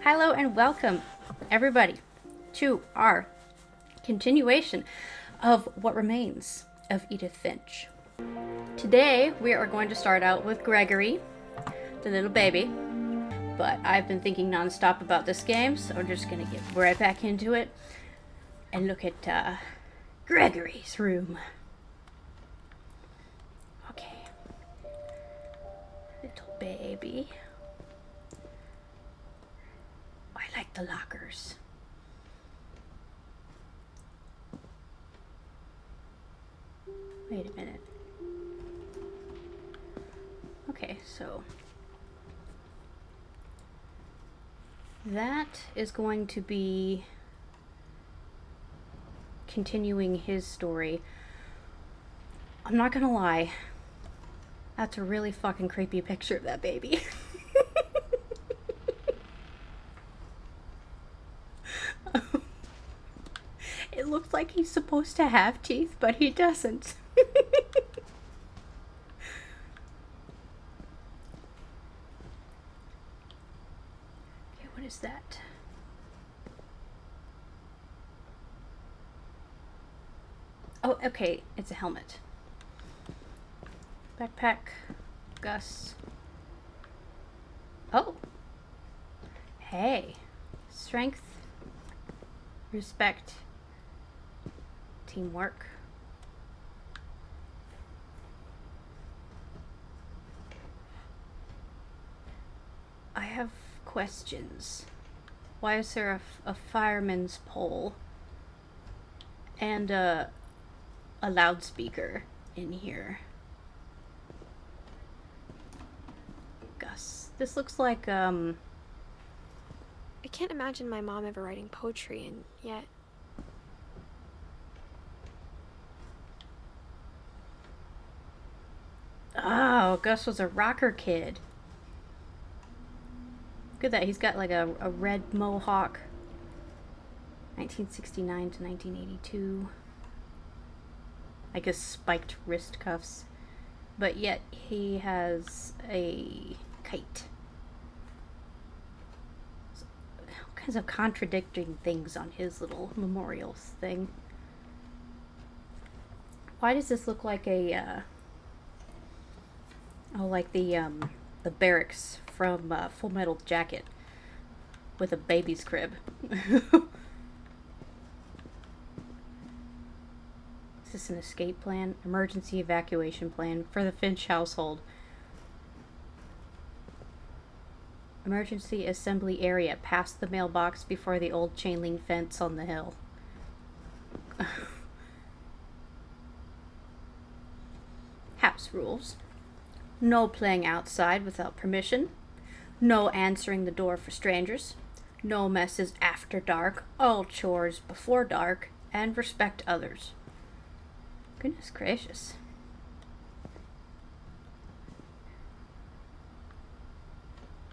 Hello and welcome, everybody, to our continuation of What Remains of Edith Finch. Today, we are going to start out with Gregory, the little baby. But I've been thinking nonstop about this game, so we're just going to get right back into it and look at Gregory's room. Okay. Little baby. I like the lockers. Wait a minute. Okay, so that is going to be continuing his story. I'm not gonna lie, that's a really fucking creepy picture of that baby. It looks like he's supposed to have teeth, but he doesn't. Okay, what is that? Oh, okay, it's a helmet. Backpack, Gus. Oh. Hey. Strength, respect, teamwork. I have questions. Why is there a fireman's pole and a loudspeaker in here? Gus, this looks like I can't imagine my mom ever writing poetry, and yet oh, Gus was a rocker kid. Look at that, he's got like a red mohawk. 1969 to 1982. I guess spiked wrist cuffs. But yet he has a kite. All kinds of contradicting things on his little memorials thing. Why does this look like a like the barracks from Full Metal Jacket with a baby's crib? Is this an escape plan? Emergency evacuation plan for the Finch household. Emergency assembly area past the mailbox before the old chain link fence on the hill. House rules. No playing outside without permission. No answering the door for strangers. No messes after dark. All chores before dark. And respect others. Goodness gracious.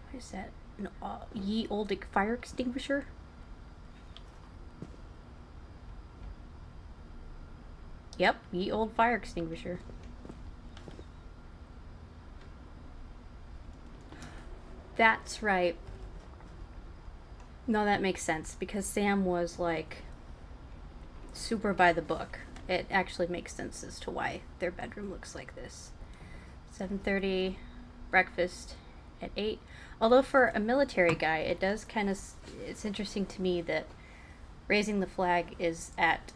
What is that? An ye olde fire extinguisher? Yep, ye old fire extinguisher. That's right. No, that makes sense, because Sam was like super by the book. It actually makes sense as to why their bedroom looks like this. 7:30, breakfast at 8. Although for a military guy, it does kind of, it's interesting to me that raising the flag is at,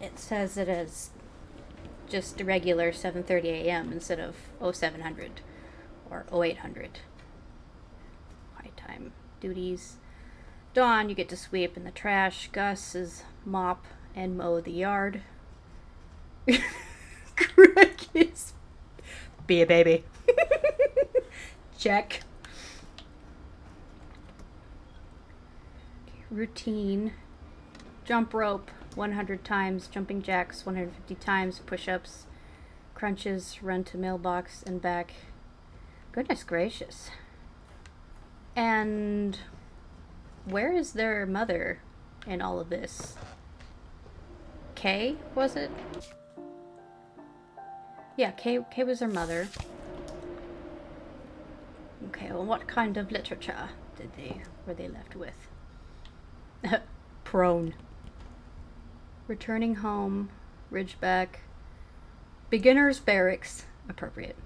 it says it as just a regular 7:30 a.m. instead of 0700 or 0800. High time duties. Dawn, you get to sweep in the trash. Gus is mop and mow the yard. Greg is be a baby. Check. Okay, routine. Jump rope 100 times, jumping jacks 150 times, push-ups, crunches, run to mailbox and back. Goodness gracious. And where is their mother in all of this? Kay, was it? Yeah, Kay was her mother. Okay, well, what kind of literature were they left with? Prone. Returning home, Ridgeback, beginner's barracks, appropriate.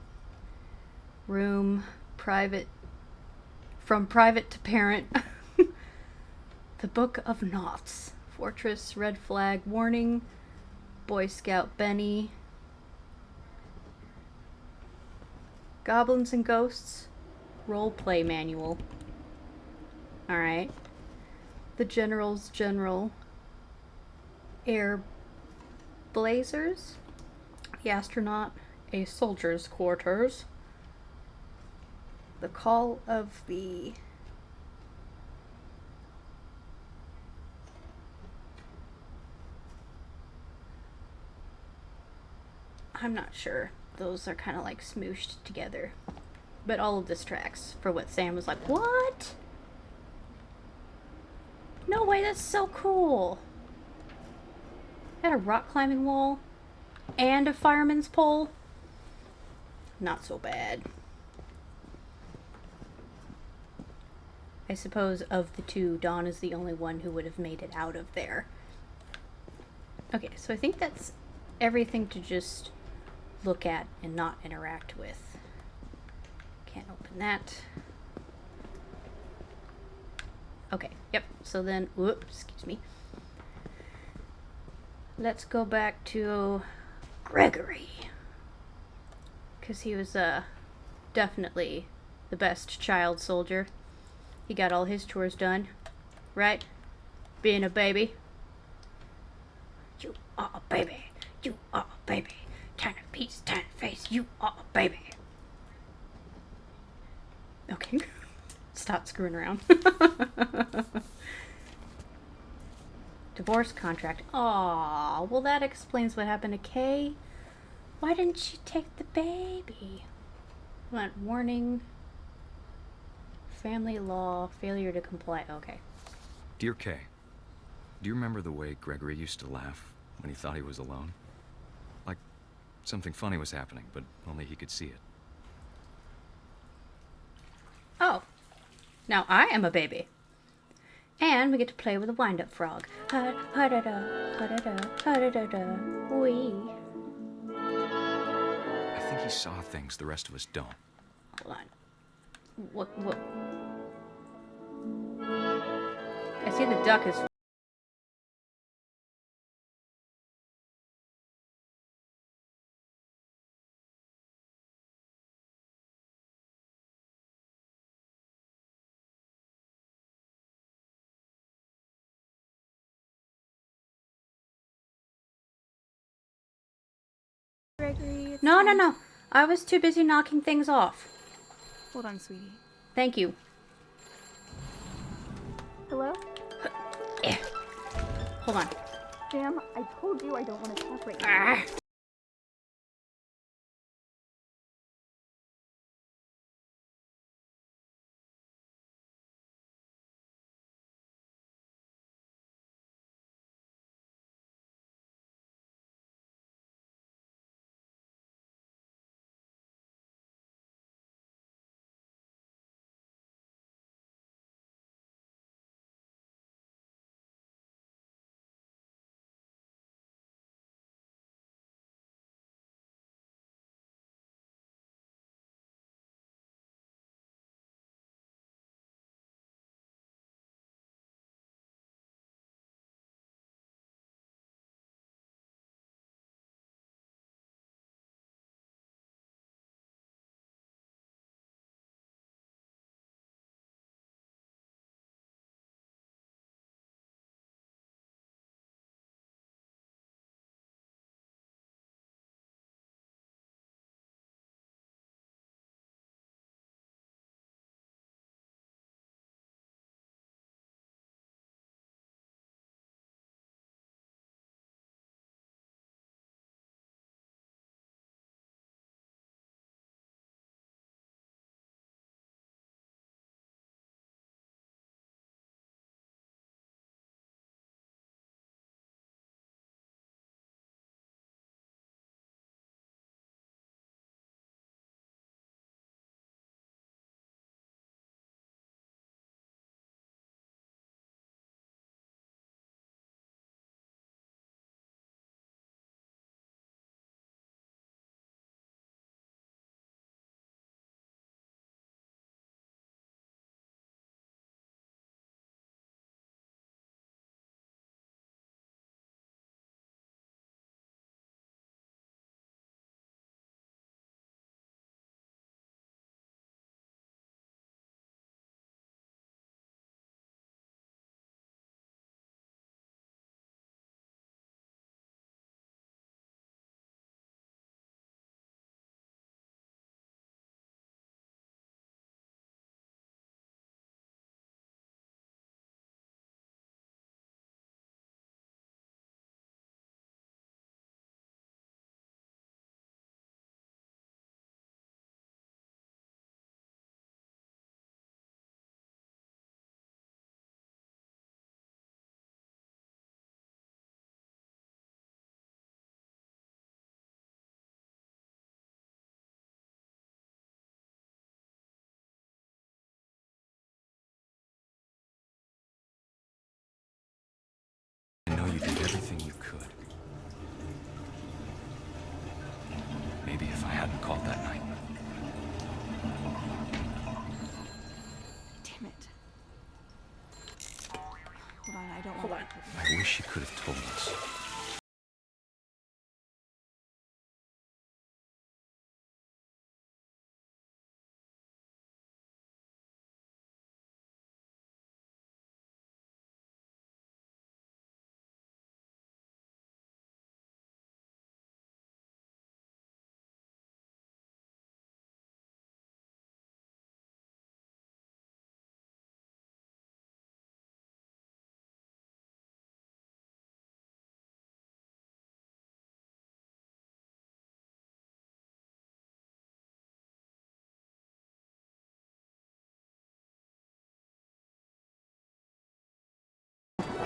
Room, private, from private to parent. The Book of Knots, Fortress, red flag, warning, Boy Scout Benny, Goblins and Ghosts, role play manual. Alright. The General's General, Air Blazers, The Astronaut, A Soldier's Quarters, The Call of the I'm not sure. Those are kind of like smooshed together. But all of this tracks for what Sam was like, what? No way, that's so cool. Had a rock climbing wall and a fireman's pole. Not so bad. I suppose of the two, Dawn is the only one who would have made it out of there. Okay, so I think that's everything to just look at and not interact with. Can't open that. Okay, yep, so then, whoops, excuse me. Let's go back to Gregory. Because he was definitely the best child soldier. He got all his chores done, right? Being a baby. You are a baby. You are a baby. Tiny piece, tiny face. You are a baby. Okay. Stop screwing around. Divorce contract. Aw, well that explains what happened to Kay. Why didn't she take the baby? Warning. Family law. Failure to comply. Okay. Dear Kay, do you remember the way Gregory used to laugh when he thought he was alone? Like something funny was happening, but only he could see it. Oh. Now I am a baby. And we get to play with a wind-up frog. Ha-da-da, ha-da-da, ha-da-da-da, wee. I think he saw things the rest of us don't. Hold on. What? I see the duck is... Gregory, it's No. time. I was too busy knocking things off. Hold on, sweetie. Thank you. Hello? Hold on. Sam, I told you I don't want to talk right now. Ah. Damn it. Hold on, I don't Hold want on. I wish she could have told us.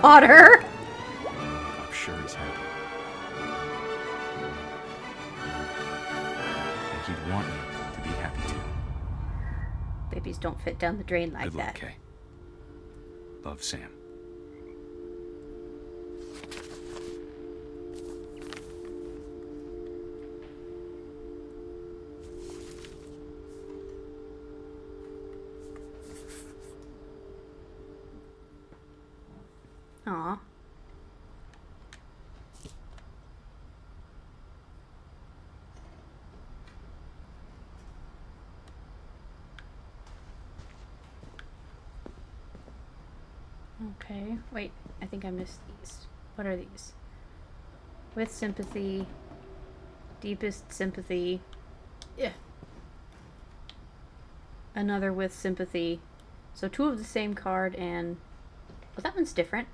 Otter! I'm sure he's happy. And he'd want you to be happy too. Babies don't fit down the drain like Good luck, that. Kay. Love, Sam. Aw. Okay, wait, I think I missed these. What are these? With sympathy, deepest sympathy. Yeah. Another with sympathy. So 2 of the same card and... Oh, that one's different.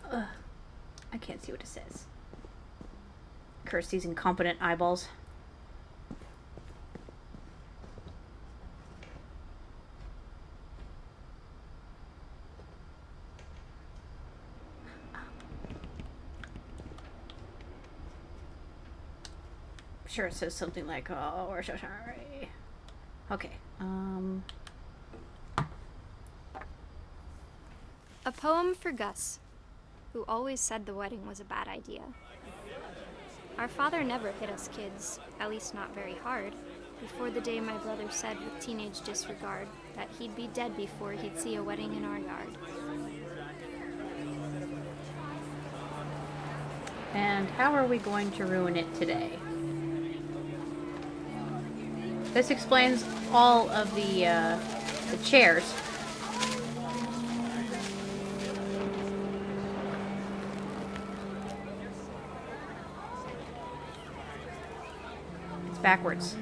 Ugh. I can't see what it says. Curse these incompetent eyeballs. Sure, it says something like, "Oh, we're so sorry." Okay. A poem for Gus, who always said the wedding was a bad idea. Our father never hit us kids, at least not very hard, before the day my brother said with teenage disregard that he'd be dead before he'd see a wedding in our yard. And how are we going to ruin it today? This explains all of the chairs. It's backwards.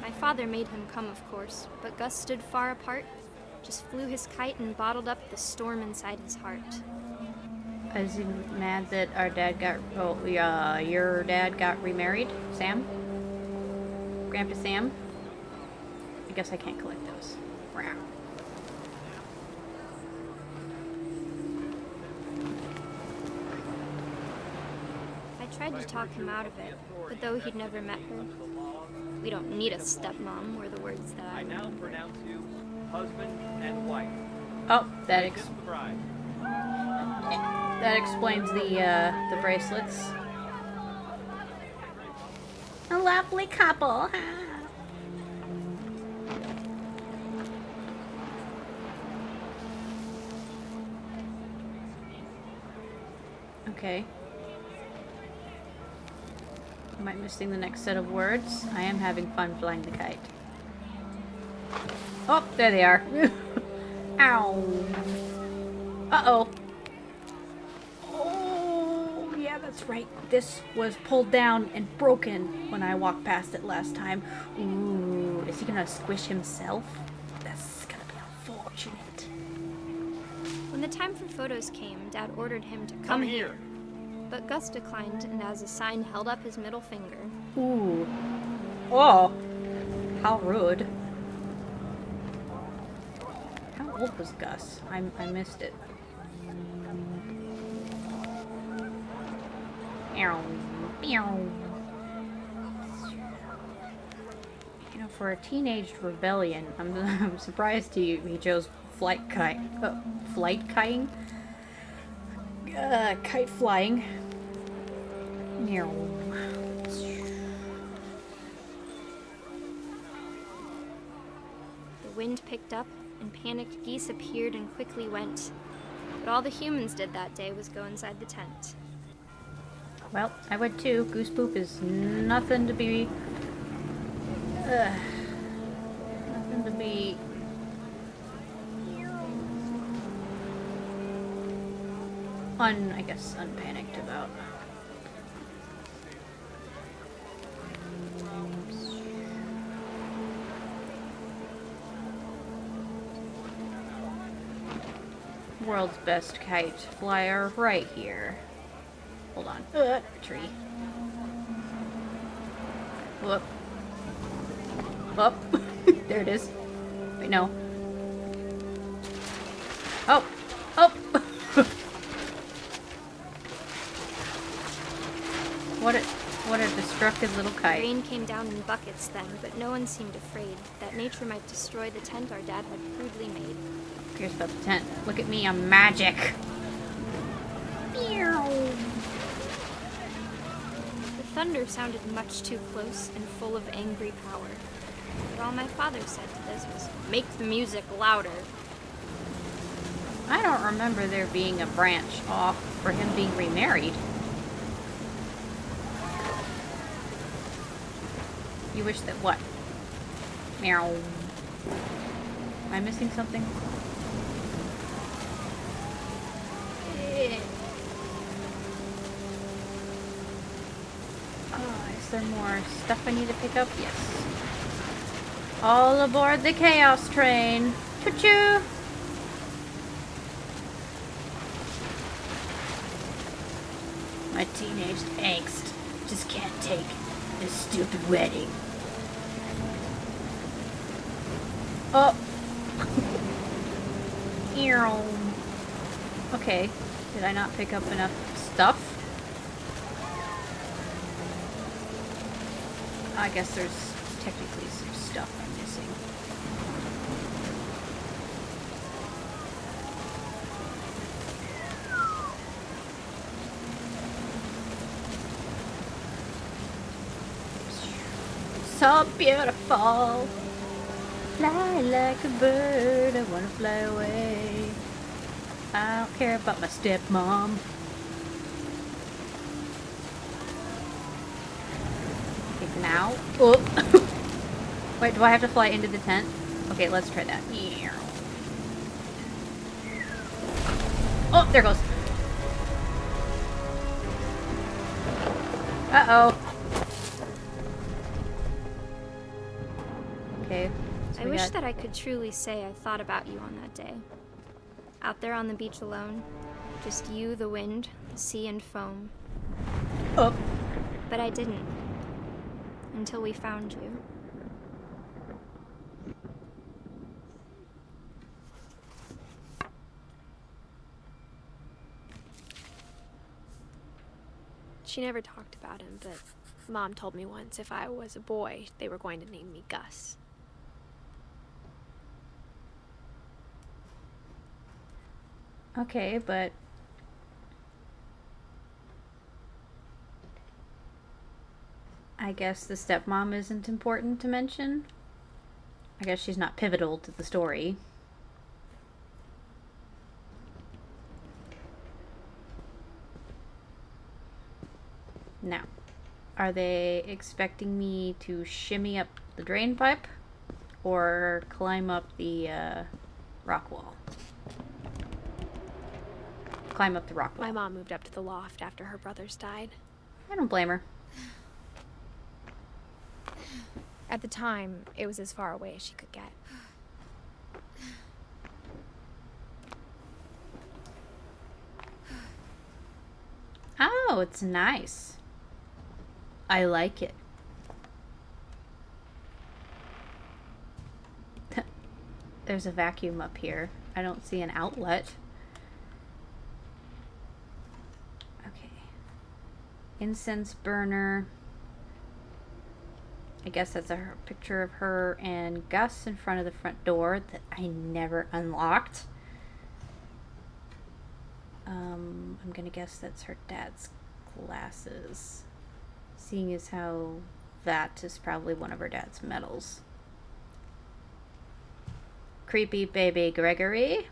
My father made him come, of course, but Gus stood far apart, just flew his kite and bottled up the storm inside his heart. Is he mad that our dad got... Oh, your dad got remarried? Sam? Grandpa Sam? I guess I can't collect those. Wow. I tried to talk him out of it, but though he'd never met her, we don't need a stepmom were the words that I now remember. pronounce you husband and wife. Oh, that Kiss the bride. that explains the bracelets. A lovely couple. Okay. Am I missing the next set of words? I am having fun flying the kite. Oh, there they are. Ow. Uh-oh. Oh, yeah, that's right. This was pulled down and broken when I walked past it last time. Ooh, is he gonna squish himself? That's gonna be unfortunate. When the time for photos came, Dad ordered him to come here. But Gus declined and as a sign held up his middle finger. Ooh. Oh. How rude. How old was Gus? I missed it. You know, for a teenage rebellion, I'm surprised he chose flight kiting. Kite flying. wind picked up, and panicked geese appeared and quickly went. But all the humans did that day was go inside the tent. Well, I would too. Goose poop is nothing to be... nothing to be... I guess, unpanicked about. World's best kite flyer right here. Hold on. Tree. Whoop. Whoop. There it is. Wait, no. Oh! Oh! What a destructive little kite. Rain came down in buckets then, but no one seemed afraid that nature might destroy the tent our dad had crudely made. Here's about the tent. Look at me, I'm magic. Meow. The thunder sounded much too close and full of angry power. But all my father said to this was, "Make the music louder." I don't remember there being a branch off for him being remarried. You wish that what? Meow. Am I missing something? Oh, is there more stuff I need to pick up? Yes. All aboard the chaos train. Choo-choo! My teenage angst just can't take this stupid wedding. Oh! Ew. Okay, did I not pick up enough stuff? I guess there's technically some stuff I'm missing. So beautiful. Fly like a bird, I wanna fly away. I don't care about my stepmom. Okay, now. Oh! Wait, do I have to fly into the tent? Okay, let's try that. Oh, there goes. Uh-oh. Okay. I wish that I could truly say I thought about you on that day. Out there on the beach alone, just you, the wind, the sea, and foam. Oh. But I didn't. Until we found you. She never talked about him, but Mom told me once if I was a boy, they were going to name me Gus. Okay, but I guess the stepmom isn't important to mention. I guess she's not pivotal to the story. Now, are they expecting me to shimmy up the drain pipe or climb up the rock wall? Climb up the rock wall. My mom moved up to the loft after her brothers died. I don't blame her. At the time, it was as far away as she could get. Oh, it's nice. I like it. There's a vacuum up here. I don't see an outlet. Okay. Incense burner. I guess that's a picture of her and Gus in front of the front door that I never unlocked. I'm gonna guess that's her dad's glasses. Seeing as how that is probably one of her dad's medals. creepy baby Gregory.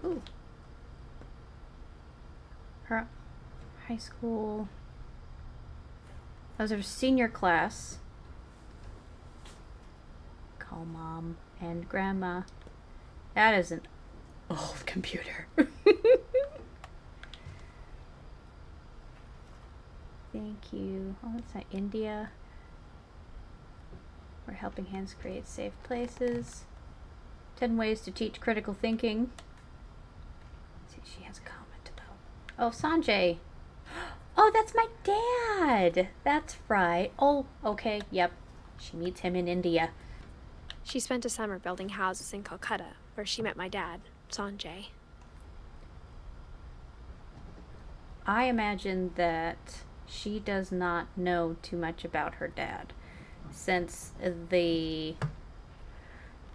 Ooh. Her high school. Those are senior class. Call mom and grandma. That is an old computer. Thank you. Oh, that's not India. Where helping hands create safe places. 10 ways to teach critical thinking. Let's see, she has a comment about. Oh, Sanjay. Oh, that's my dad. That's right. Oh, okay. Yep. She meets him in India. She spent a summer building houses in Calcutta, where she met my dad, Sanjay. I imagine that she does not know too much about her dad, since the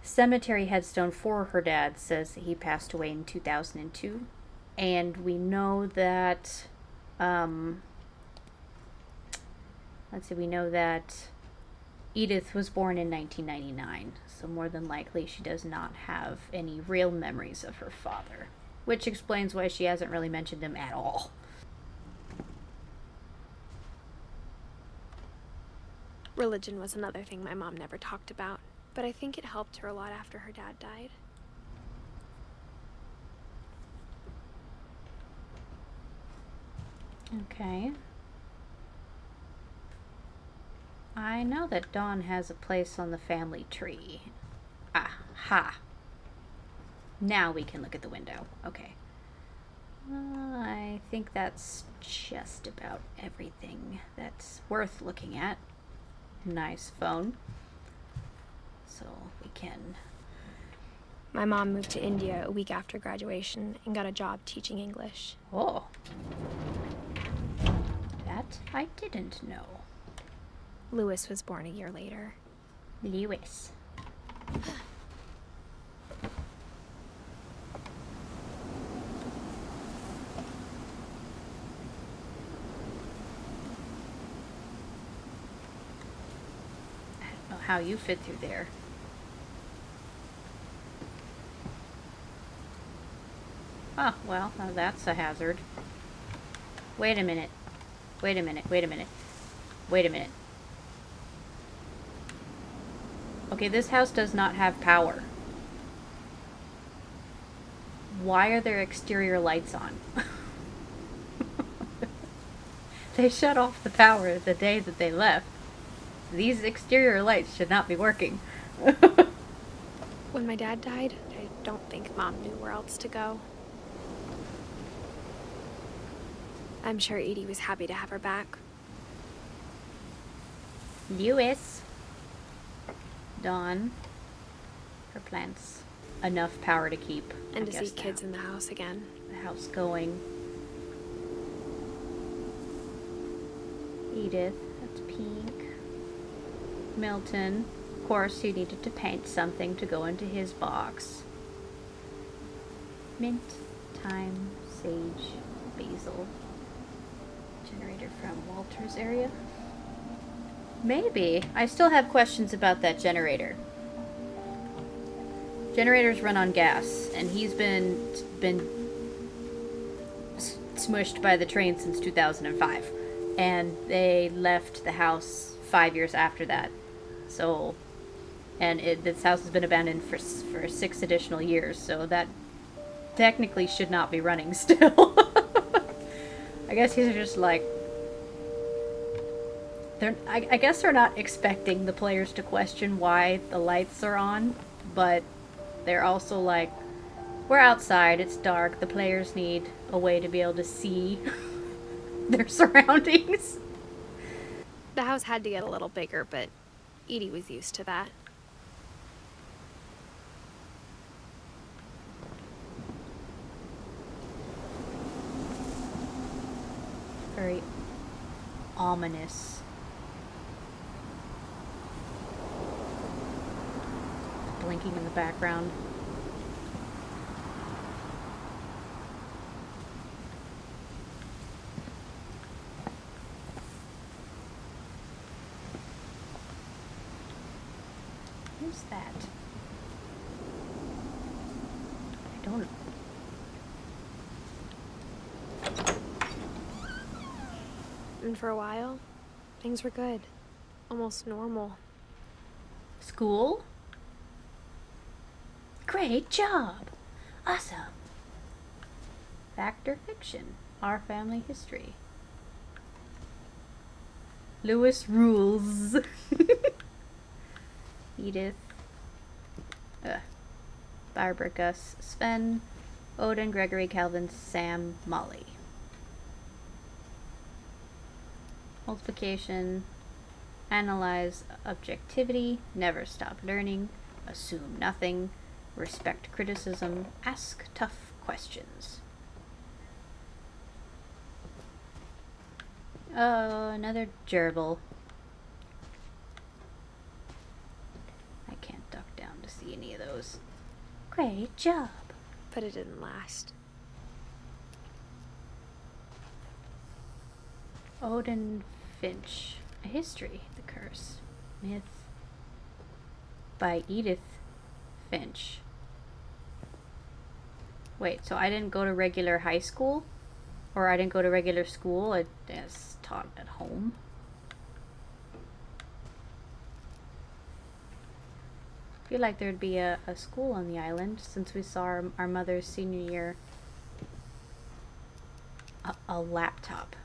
cemetery headstone for her dad says that he passed away in 2002, and we know that we know that Edith was born in 1999, so more than likely she does not have any real memories of her father, which explains why she hasn't really mentioned him at all. Religion was another thing my mom never talked about, but I think it helped her a lot after her dad died. Okay. I know that Dawn has a place on the family tree. Aha. Now we can look at the window. Okay. I think that's just about everything that's worth looking at. Nice phone. So we can... My mom moved to India a week after graduation and got a job teaching English. Oh. That I didn't know. Lewis was born a year later. Lewis. I don't know how you fit through there. Oh, well, now that's a hazard. Wait a minute. Wait a minute. Wait a minute. Wait a minute. Okay, this house does not have power. Why are there exterior lights on? They shut off the power the day that they left. These exterior lights should not be working. When my dad died, I don't think Mom knew where else to go. I'm sure Edie was happy to have her back. Lewis. Dawn. Her plants. Enough power to keep. And to see kids in the house again. The house going. Edith. That's pink. Milton. Of course, he needed to paint something to go into his box. Mint. Thyme. Sage. Basil. Generator from Walter's area. Maybe. I still have questions about that generator. Generators run on gas, and he's been smushed by the train since 2005. And they left the house 5 years after that. So, and this house has been abandoned for 6 additional years, so that technically should not be running still. I guess he's just like... I guess they're not expecting the players to question why the lights are on, but they're also like, we're outside, it's dark, the players need a way to be able to see their surroundings. The house had to get a little bigger, but Edie was used to that. Very ominous. Blinking in the background. is that? I don't know. And for a while, things were good. Almost normal. School? Great job! Awesome! Fact or fiction? Our family history. Lewis rules. Edith. Barbara, Gus, Sven, Odin, Gregory, Calvin, Sam, Molly. Multiplication. Analyze objectivity. Never stop learning. Assume nothing. Respect criticism. Ask tough questions. Oh, another gerbil. I can't duck down to see any of those. Great job. But it didn't last. Odin Finch. A history. The curse. Myth. By Edith Finch. Wait, so I didn't go to regular high school? Or I didn't go to regular school? I was taught at home. I feel like there'd be a school on the island since we saw our mother's senior year. A laptop.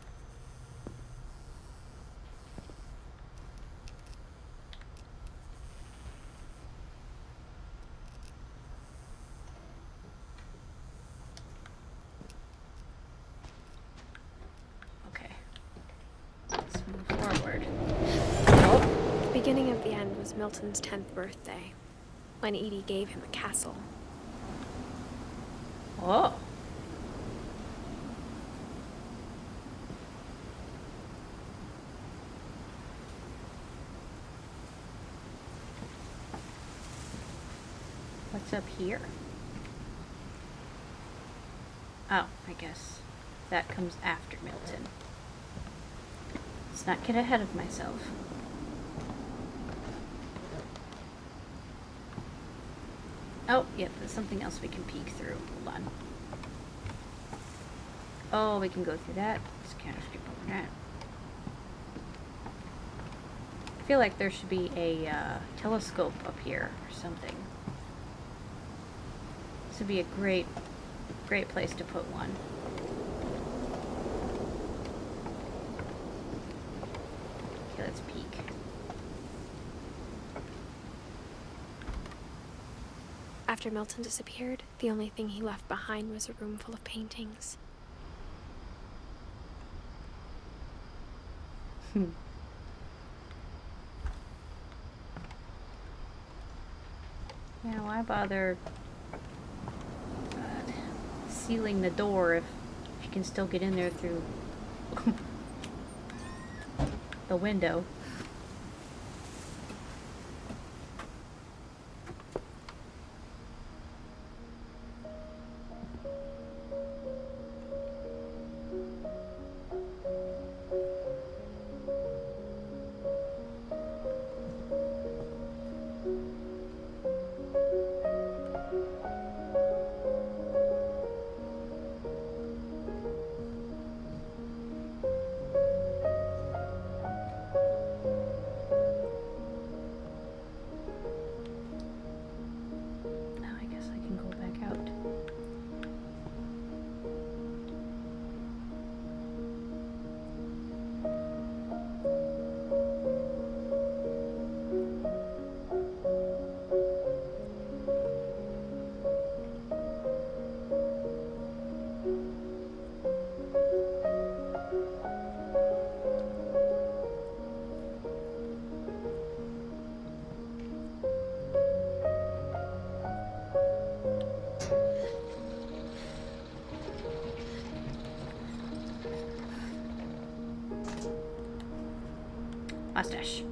The beginning of the end was Milton's 10th birthday, when Edie gave him a castle. Oh. What's up here? Oh, I guess that comes after Milton. Let's not get ahead of myself. Oh, yep, there's something else we can peek through. Hold on. Oh, we can go through that. Let's kind of skip over that. I feel like there should be a telescope up here or something. This would be a great place to put one. Okay, let's peek. After Milton disappeared, the only thing he left behind was a room full of paintings. Yeah, why bother sealing the door if you can still get in there through the window? Mustache.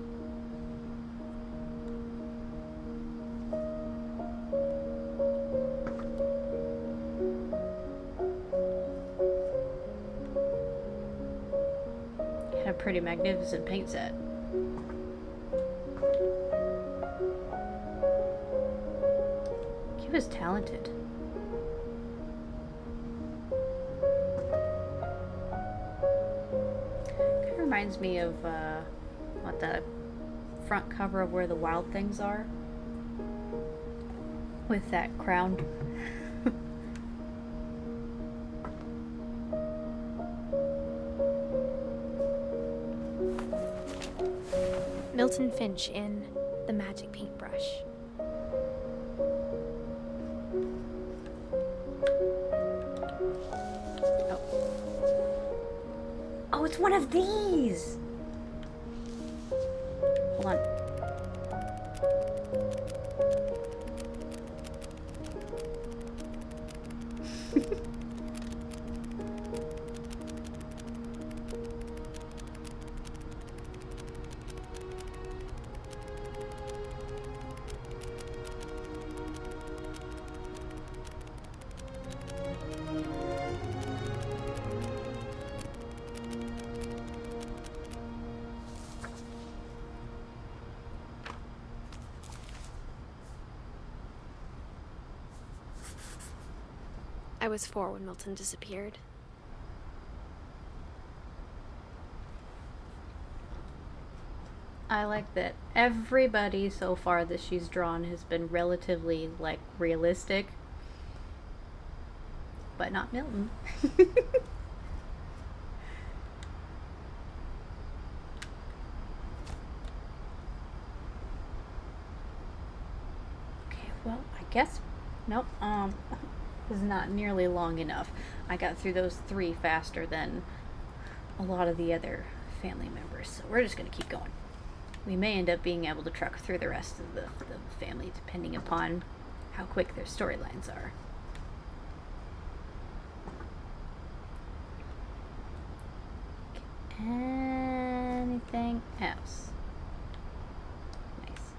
Had a pretty magnificent paint set. just talented. Kind of reminds me of what the front cover of Where the Wild Things Are, with that crown. Milton Finch in The Magic Paintbrush. Oh, it's one of these! Hold on. I was 4 when Milton disappeared. I like that everybody so far that she's drawn has been relatively, like, realistic. But not Milton. Okay, well, I guess... Nope, was not nearly long enough. I got through those 3 faster than a lot of the other family members, so we're just going to keep going. We may end up being able to truck through the rest of the family, depending upon how quick their storylines are. Anything else? Nice.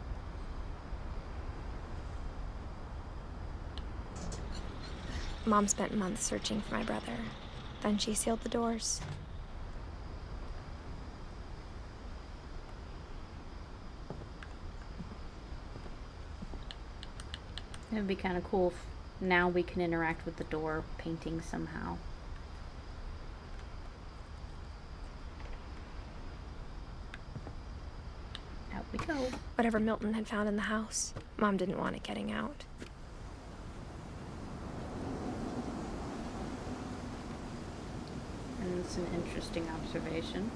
Mom spent months searching for my brother. Then she sealed the doors. It would be kind of cool if now we can interact with the door painting somehow. Out we go. Whatever Milton had found in the house, Mom didn't want it getting out. And it's an interesting observation.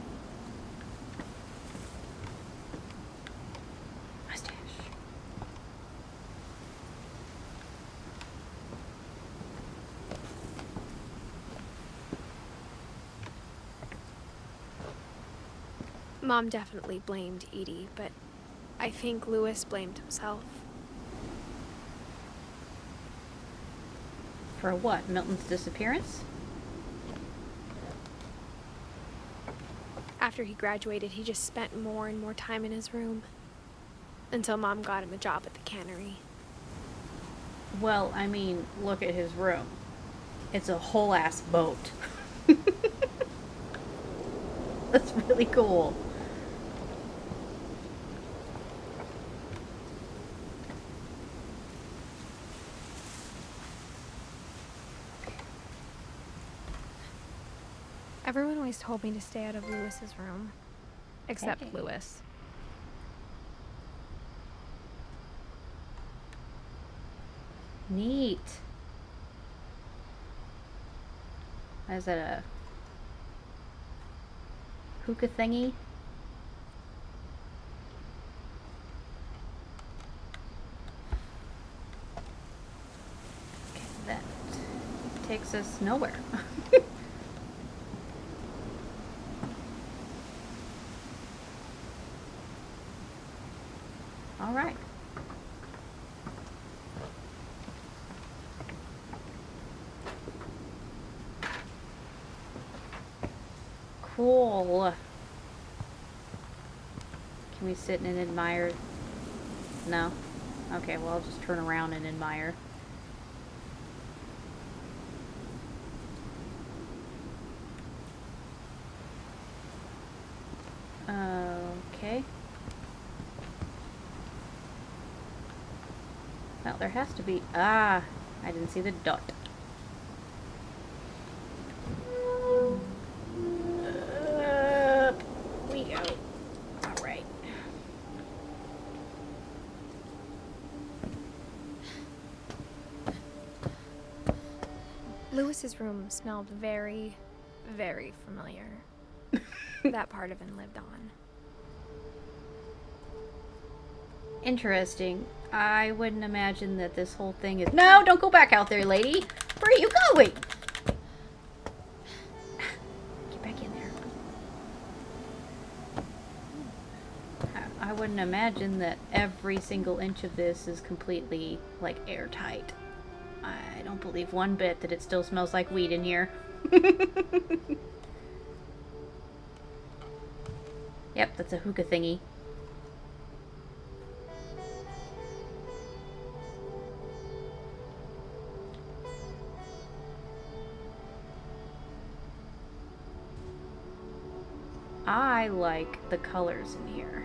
Mustache. Mom definitely blamed Edie, but I think Louis blamed himself. For what? Milton's disappearance? After he graduated, he just spent more and more time in his room. Until Mom got him a job at the cannery. Well, I mean, look at his room. It's a whole ass boat. That's really cool. Everyone always told me to stay out of Louis's room. Except Hey. Louis. Neat. Is that a hookah thingy? Okay, that takes us nowhere. All right. Cool. Can we sit and admire? No? Okay, well, I'll just turn around and admire. Okay. Well, there has to be... Ah, I didn't see the dot. Up we go. Alright. Lewis's room smelled very, very familiar. That part of him lived on. Interesting. I wouldn't imagine that this whole thing is... No, don't go back out there, lady! Where are you going? Get back in there. I wouldn't imagine that every single inch of this is completely, like, airtight. I don't believe one bit that it still smells like weed in here. Yep, that's a hookah thingy. I like the colors in here.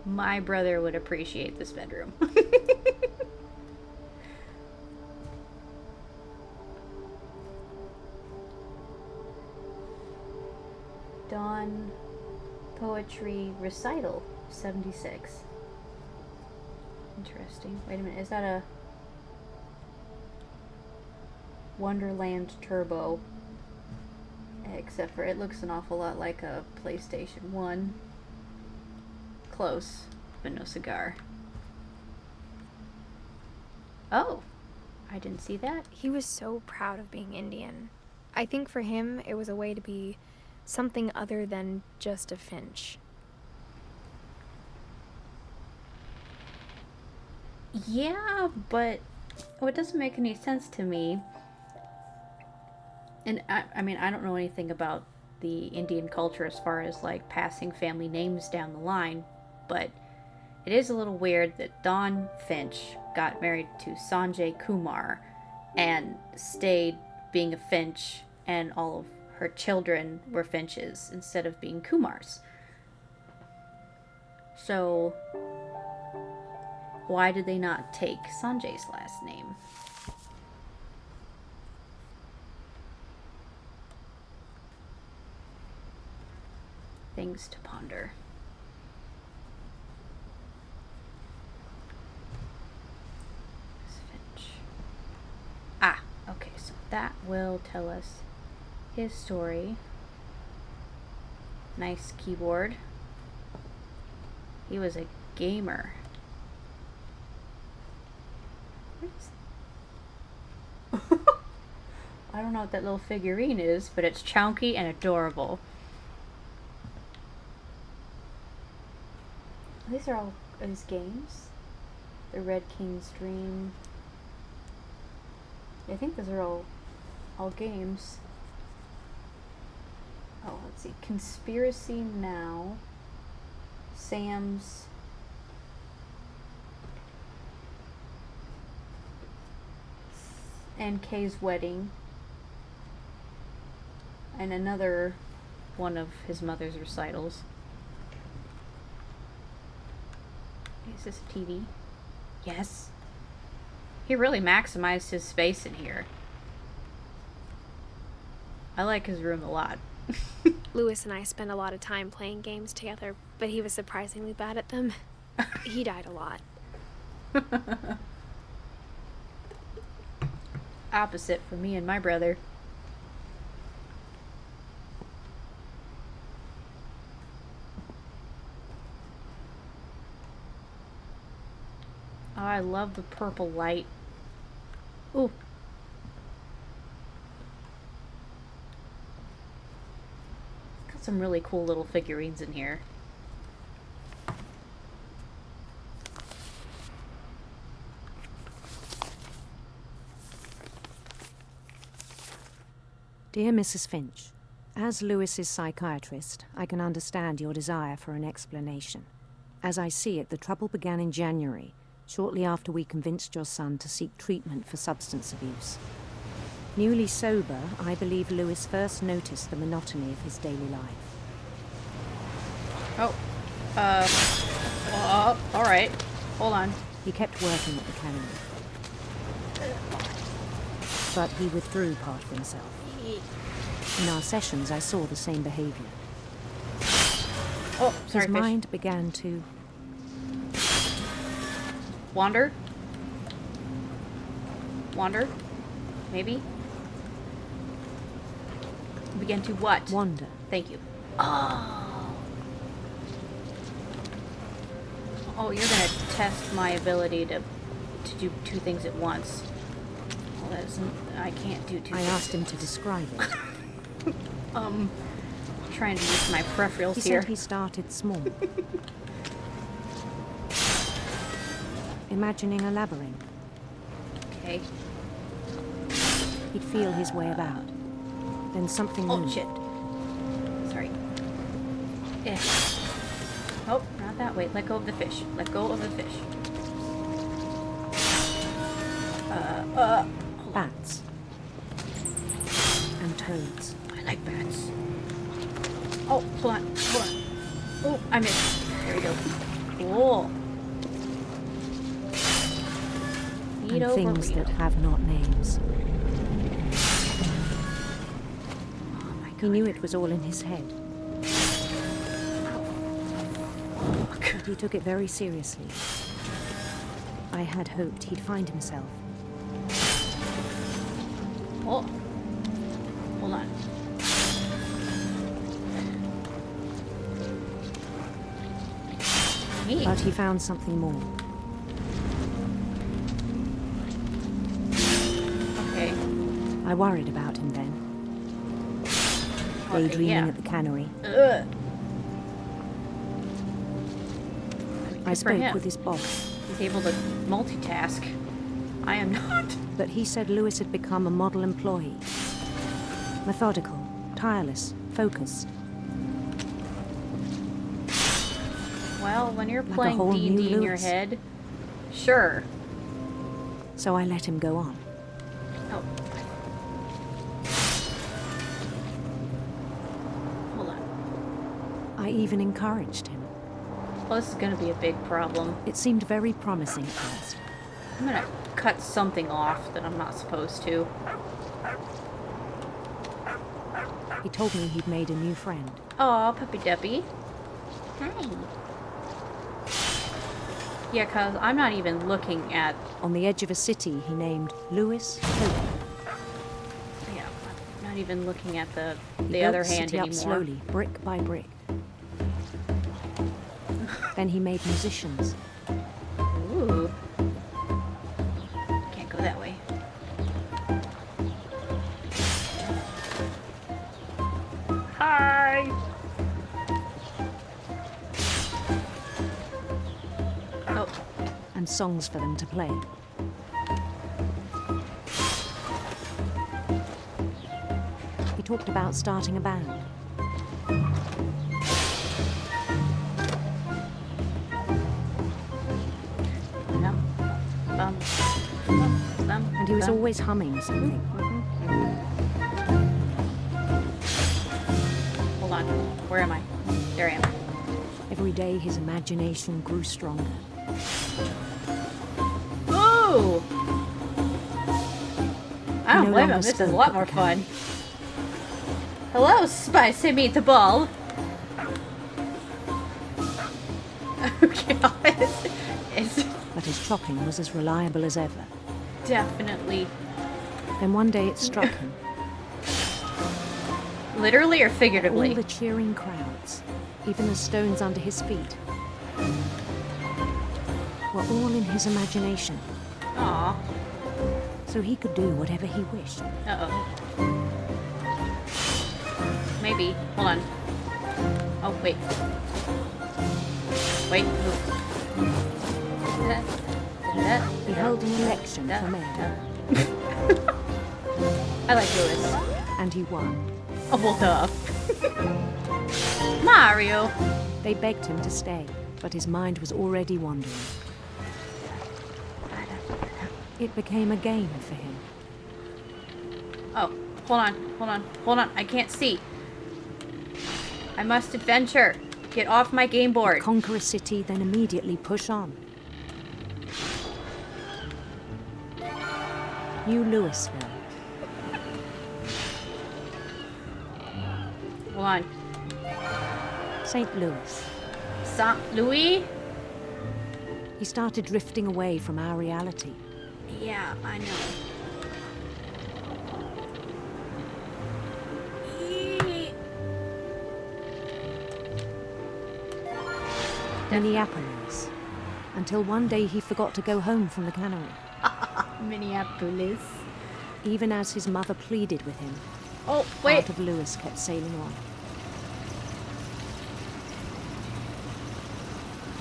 My brother would appreciate this bedroom. Dawn Poetry Recital 76. Interesting. Wait a minute, is that a Wonderland Turbo? Except for it looks an awful lot like a PlayStation 1. Close, but no cigar. Oh, I didn't see that. He was so proud of being Indian. I think for him, it was a way to be something other than just a Finch. Yeah, but it doesn't make any sense to me. And I mean, I don't know anything about the Indian culture as far as like passing family names down the line, but it is a little weird that Dawn Finch got married to Sanjay Kumar and stayed being a Finch, and all of her children were Finches instead of being Kumars. So why did they not take Sanjay's last name? Things to ponder. Gus Finch. Ah, okay, so that will tell us his story. Nice keyboard. He was a gamer. I don't know what that little figurine is, but it's chunky and adorable. These are all his games. The Red King's Dream. I think those are all games. Oh, let's see. Conspiracy Now. Sam's. And Kay's Wedding. And another one of his mother's recitals. Is this a TV? Yes. He really maximized his space in here. I like his room a lot. Lewis and I spent a lot of time playing games together, but he was surprisingly bad at them. He died a lot. Opposite for me and my brother. Oh, I love the purple light. Ooh. Got some really cool little figurines in here. Dear Mrs. Finch, as Lewis's psychiatrist, I can understand your desire for an explanation. As I see it, the trouble began in January, shortly after we convinced your son to seek treatment for substance abuse. Newly sober, I believe Lewis first noticed the monotony of his daily life. Alright. Hold on. He kept working at the cannery. But he withdrew part of himself. In our sessions, I saw the same behavior. Oh, sorry, His fish. mind began to Wander? Wander? Maybe? Begin to what? wander. Thank you. Oh, you're gonna test my ability to do two things at once. Well, that isn't... I can't do two I things. asked him to describe it. Trying to use my peripherals He here. said he started small. Imagining a labyrinth. Okay. He'd feel his way about. Then something Oh, moved. shit. Sorry. Eh. Oh, not that way. Let go of the fish. Let go of the fish. Bats. And toads. I like bats. Oh, hold on. Hold on. Oh, I missed. There we go. Cool. And things that have not names. Oh my God. He knew it was all in his head. But he took it very seriously. I had hoped he'd find himself. Oh. Hold on. Me. But he found something more. Okay. I worried about him then. Okay, Daydreaming yeah. at the cannery. Ugh. I Good for spoke him. with his boss, He's able to multitask. I am not. but he said Lewis had become a model employee. Methodical, tireless, focused. Well, when you're Like a playing whole D&D new in your Lewis. head, sure. So I let him go on. Oh. Hold on. I even encouraged him. Well, this is going to be a big problem. It seemed very promising at first. I'm going to cut something off that I'm not supposed to. He told me he'd made a new friend. Aw, puppy duppy. Hi. Yeah, cause I'm not even looking at... On the edge of a city he named Lewis Hope. Yeah, I'm not even looking at the He built other the hand city up anymore. slowly, brick by brick. Then he made musicians. Ooh. Can't go that way. Hi! Oh, And songs for them to play. He talked about starting a band. And he was always humming something. Hold on. Where am I? There I am. Every day his imagination grew stronger. Ooh! I don't no blame him. longer This is a spoke lot at more the fun. Hello, spicy meatball. Okay, it's But his chopping was as reliable as ever. definitely, Then one day it struck him. literally or All figuratively. the cheering crowds, even the stones under his feet, were all in his imagination, Aw. so he could do whatever he wished. Uh-oh. Maybe. Hold on. Oh, wait. Wait. Move. He held an election for mayor, I like Lewis. and he won. Oh, well, duh. Mario. They begged him to stay, but his mind was already wandering. It became a game for him. Oh, hold on. I can't see. I must adventure. Get off my game board. Conquer a city, then immediately push on. New Louisville. Hold on. St. Louis. St. Louis? He started drifting away from our reality. Yeah, I know. Minneapolis. Until one day he forgot to go home from the cannery. Minneapolis. Even as his mother pleaded with him, Oh, wait. part of Lewis kept sailing on.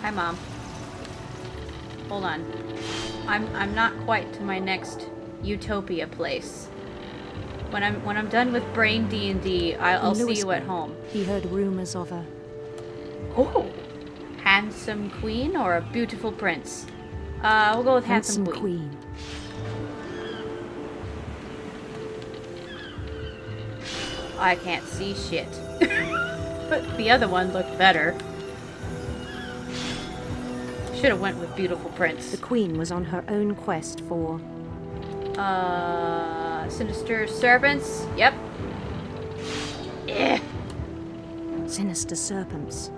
Hi, Mom. Hold on. I'm not quite to my next Utopia place. When I'm done with Brain D&D, I'll see you at home. He heard rumors of a Oh, handsome queen or a beautiful prince? We'll go with handsome queen. I can't see shit. But the other one looked better. Should have went with beautiful prince. The queen was on her own quest for Sinister serpents. Yep. Eh. sinister serpents.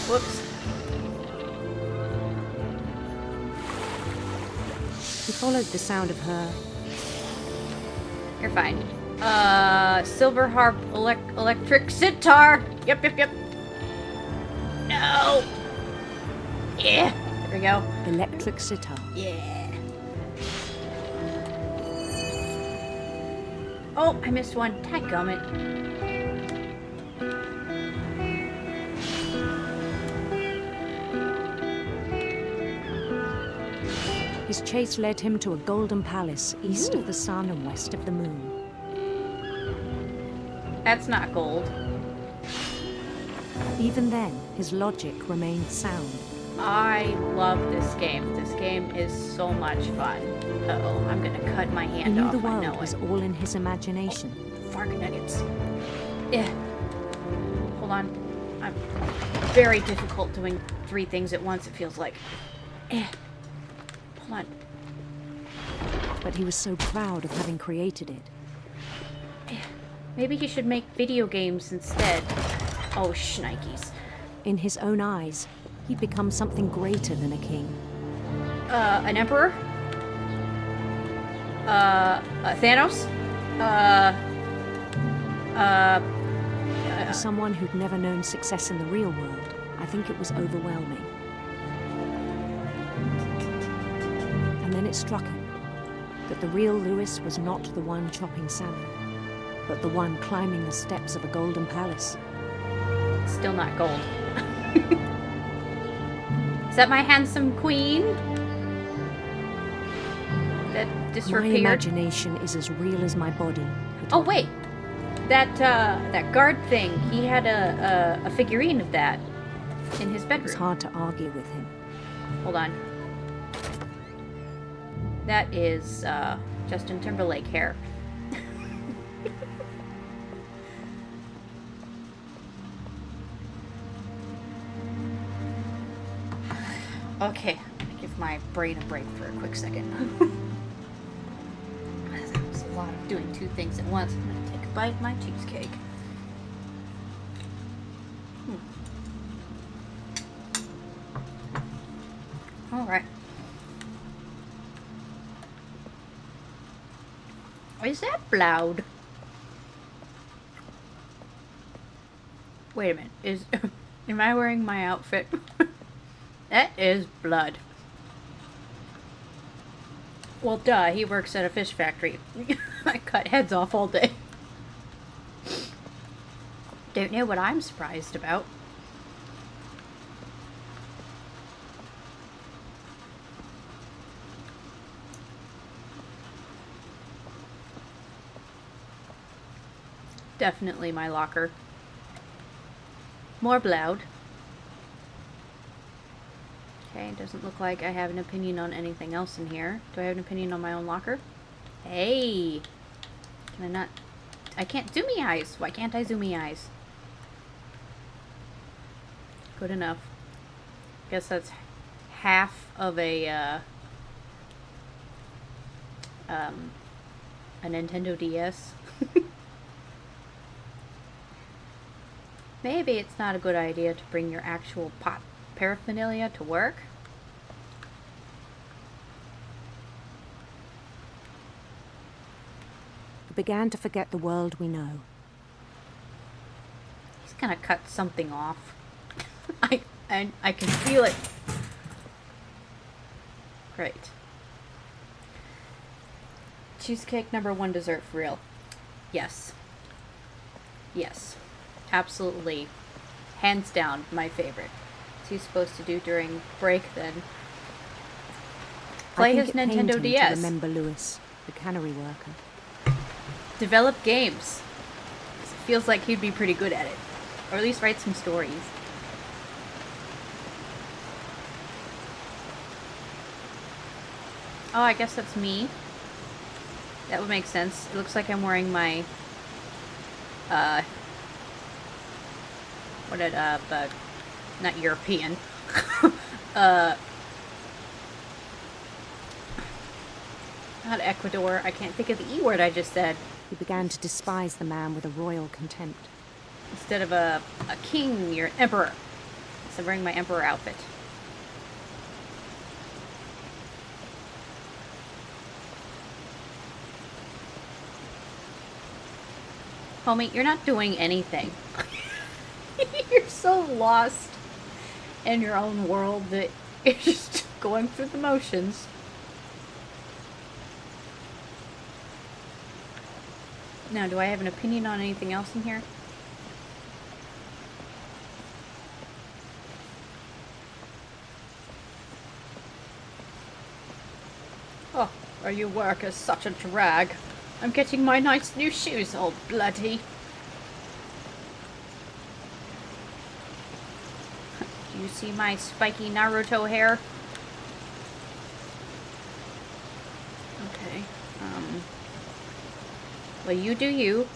Whoops. He followed the sound of her. You're fine. Silver harp, electric sitar. Yep. No. Yeah. There we go. Electric sitar. Yeah. Oh, I missed one. Dadgummit. His chase led him to a golden palace east of the sun and west of the moon. That's not gold. Even then, his logic remained sound. I love this game. This game is so much fun. Uh-oh, I'm gonna cut my He hand knew off. the I know world was it. all in his imagination. Fark nuggets. Yeah. Hold on. I'm very difficult doing 3 things at once, it feels like. Hold on. But he was so proud of having created it. Maybe he should make video games instead. Oh, shnikes. In his own eyes, he'd become something greater than a king. An emperor? Thanos? For someone who'd never known success in the real world, I think it was overwhelming. And then it struck him that the real Lewis was not the one chopping salmon, but the one climbing the steps of a golden palace. Still not gold. Is that my handsome queen? That My disappeared? imagination is as real as my body. he Oh told me. wait, that guard thing. He had a figurine of that in his It was bedroom. hard to argue with him. Hold on. That is Justin Timberlake hair. Okay, I'm gonna give my brain a break for a quick second. That was a lot of doing 2 things at once. I'm gonna take a bite of my cheesecake. Alright. Is that loud? Wait a minute. Am I wearing my outfit? That is blood. Well, duh, he works at a fish factory. I cut heads off all day. Don't know what I'm surprised about. Definitely my locker. More blood. Okay, doesn't look like I have an opinion on anything else in here. Do I have an opinion on my own locker? Hey. Can I not? I can't zoomy eyes. Why can't I zoomy eyes? Good enough. Guess that's half of a Nintendo DS. Maybe it's not a good idea to bring your actual pot paraphernalia to work. We began to forget the world we know. He's gonna cut something off. I can feel it. Great. Cheesecake #1 dessert for real. Yes. Yes. Absolutely. Hands down, my favorite. What's he supposed to do during break then? Play his Nintendo DS. To remember Lewis, the cannery worker. Develop games. It feels like he'd be pretty good at it. Or at least write some stories. Oh, I guess that's me. That would make sense. It looks like I'm wearing my, not European. Not Ecuador. I can't think of the E word I just said. He began to despise the man with a royal contempt. Instead of a king, you're an emperor. So I'm wearing my emperor outfit. Homie, you're not doing anything. You're so lost in your own world that you're just going through the motions. Now, do I have an opinion on anything else in here? Oh, are you workers such a drag? I'm getting my nice new shoes all bloody. Do you see my spiky Naruto hair? Okay. Well, you do you.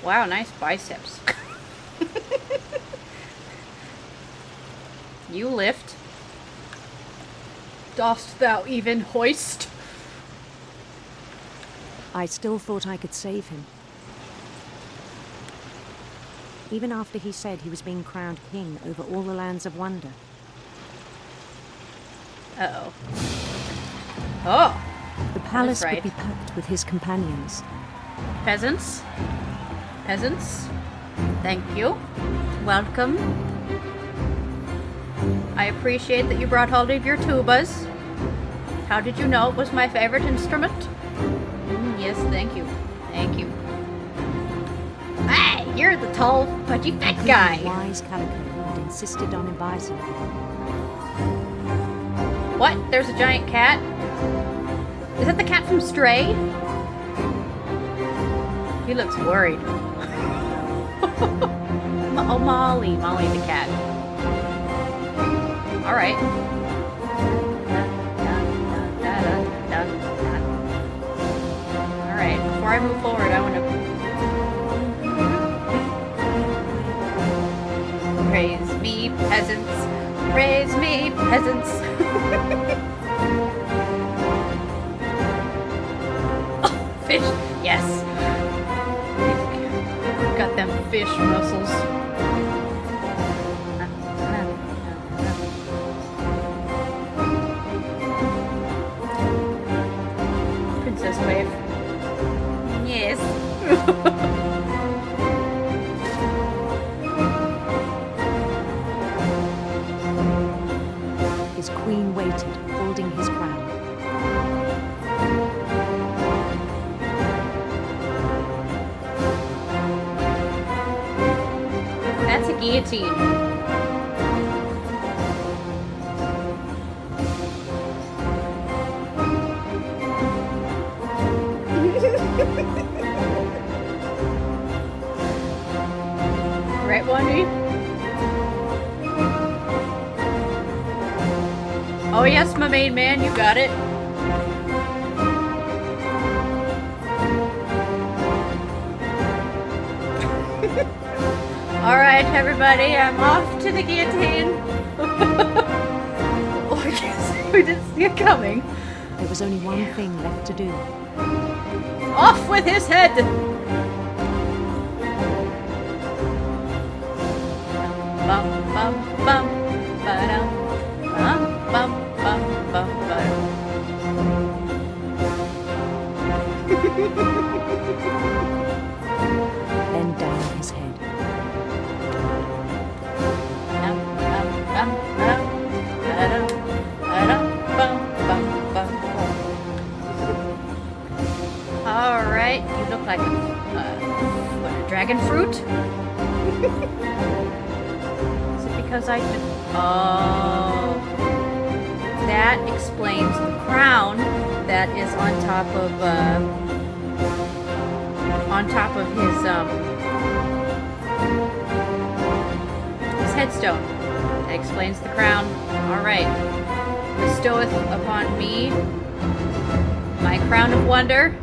Wow, nice biceps. You lift. Dost thou even hoist? I still thought I could save him. Even after he said he was being crowned king over all the lands of wonder. Uh-oh. Oh! The palace right. would be packed with his companions. Peasants? Peasants? Thank you. Welcome. I appreciate that you brought all of your tubas. How did you know it was my favorite instrument? Yes, thank you. Thank you. Hey, you're the tall, pudgy fat guy. The wise Calico had insisted on advising him. What? There's a giant cat? Is that the cat from Stray? He looks worried. Oh, Molly. Molly the cat. Alright. Alright, before I move forward, I want to... Praise me, peasants. Praise me, peasants. Oh, fish. Yes. Got them fish muscles. Princess wave. Yes. His queen waited, holding his crown. That's a guillotine. Right, Wandy? Oh yes, my main man, you got it. Alright, everybody, I'm off to the guillotine. Oh, I guess we didn't see it coming. There was only one thing left to do. Off with his head! Bum, bum, bum, ba-dum. Bum, bum, bum, bum, ba-dum. Then down his head. Bum, bum, bum, bum, ba-dum, ba-dum, bum, bum, bum, bum. Alright, you look like a dragon fruit? Is it because I did... Oh. That explains the crown that is on top of his headstone. That explains the crown. Alright. Bestoweth upon me my crown of wonder.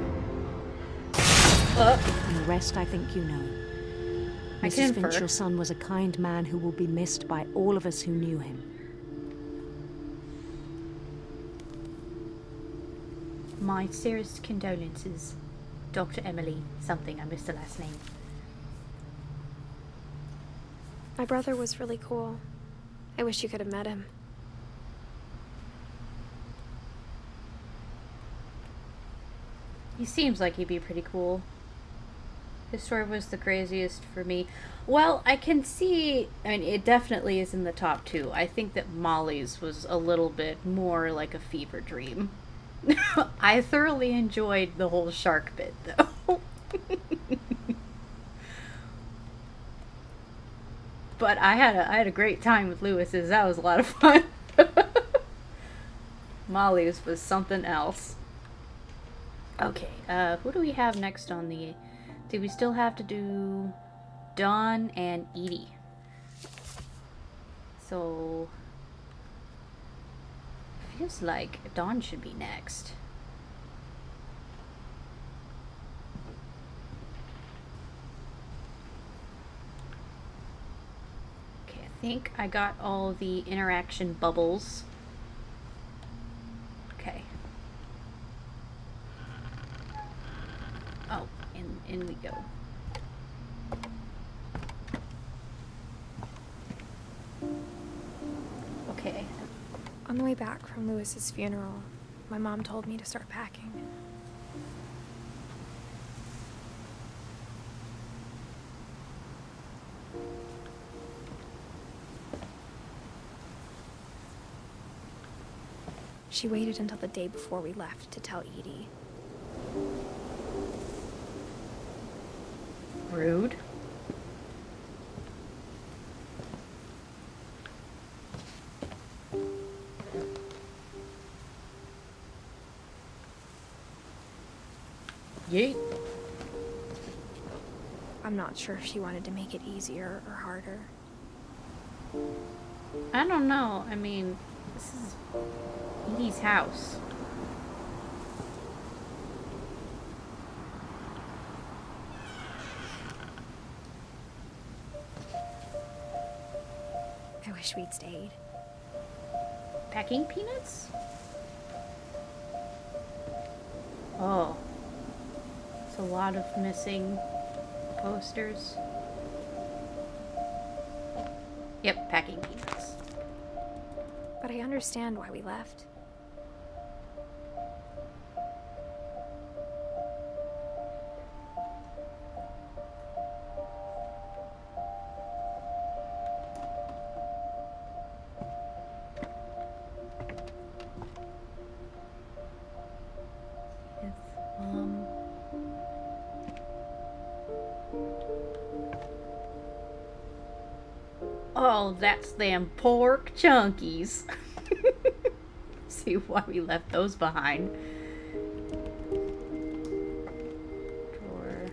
And the rest I think you know. I can Mrs. Finch, infer. your son was a kind man who will be missed by all of us who knew him. My sincerest condolences, Dr. Emily something. I missed the last name. My brother was really cool. I wish you could have met him. He seems like he'd be pretty cool. His story was the craziest for me. Well, I can see, I mean, it definitely is in the top two. I think that Molly's was a little bit more like a fever dream. I thoroughly enjoyed the whole shark bit, though. But I had a great time with Lewis's. That was a lot of fun. Molly's was something else. Okay, who do we have next on the... Do we still have to do Dawn and Edie? So... Feels like Dawn should be next. Okay, I think I got all the interaction bubbles. Okay. Oh, in we go. Okay. On the way back from Lewis's funeral, my mom told me to start packing. She waited until the day before we left to tell Edie. Rude. Yeet. I'm not sure if she wanted to make it easier or harder. I don't know. I mean, this is Edie's house. I wish we'd stayed. Packing peanuts? Oh. It's a lot of missing posters. Yep, packing peanuts. But I understand why we left. Oh, that's them pork chunkies. See why we left those behind. Drawer.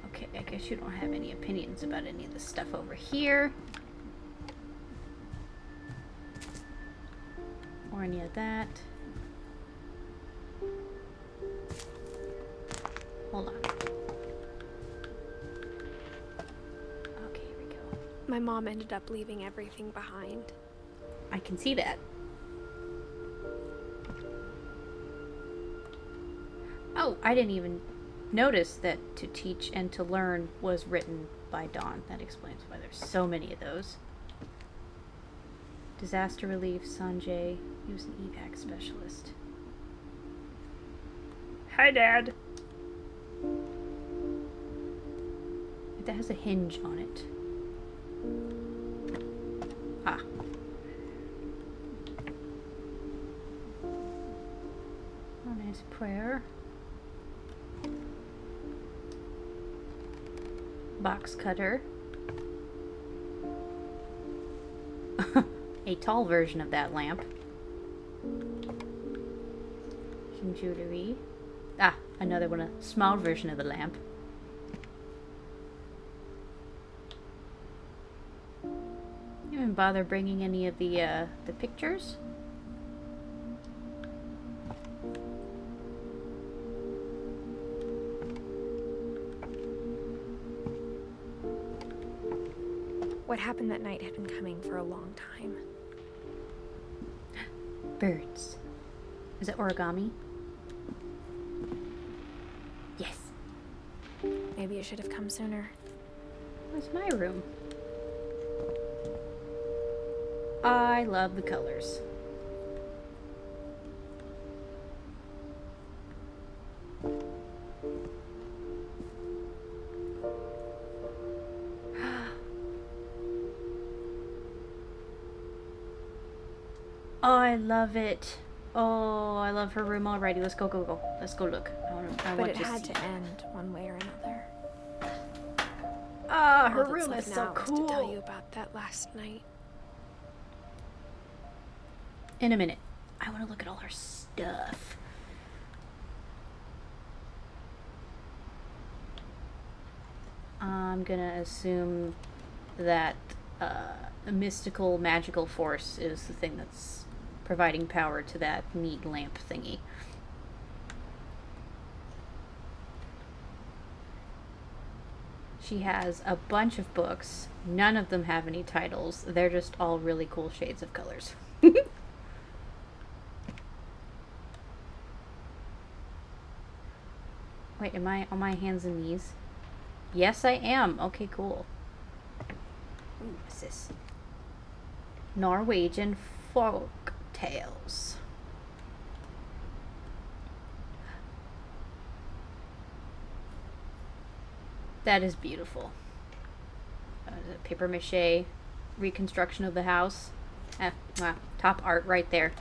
Okay, I guess you don't have any opinions about any of the stuff over here. Or any of that. Hold on. My mom ended up leaving everything behind. I can see that. Oh, I didn't even notice that To Teach and to Learn was written by Dawn. That explains why there's so many of those. Disaster relief, Sanjay. He was an evac specialist. Hi, Dad. That has a hinge on it. Ah. Oh, nice prayer. Box cutter. A tall version of that lamp. Some jewelry. Ah, another one, a small version of the lamp. You didn't bother bringing any of the pictures? What happened that night had been coming for a long time. Birds. Is it origami? Yes. Maybe it should have come sooner. Where's my room? I love the colors. Oh, I love it. Oh, I love her room already. Let's go, go, go. Let's go look. I But want it to had see. to end one way or another. Ah, her All that's room left is so now is cool. to tell you about that last night. In a minute. I want to look at all her stuff. I'm gonna assume that a mystical, magical force is the thing that's providing power to that neat lamp thingy. She has a bunch of books. None of them have any titles. They're just all really cool shades of colors. Wait, am I on my hands and knees? Yes, I am. Okay, cool. Ooh, what's this? Norwegian folk tales. That is beautiful. Paper mache reconstruction of the house. Wow, top art right there.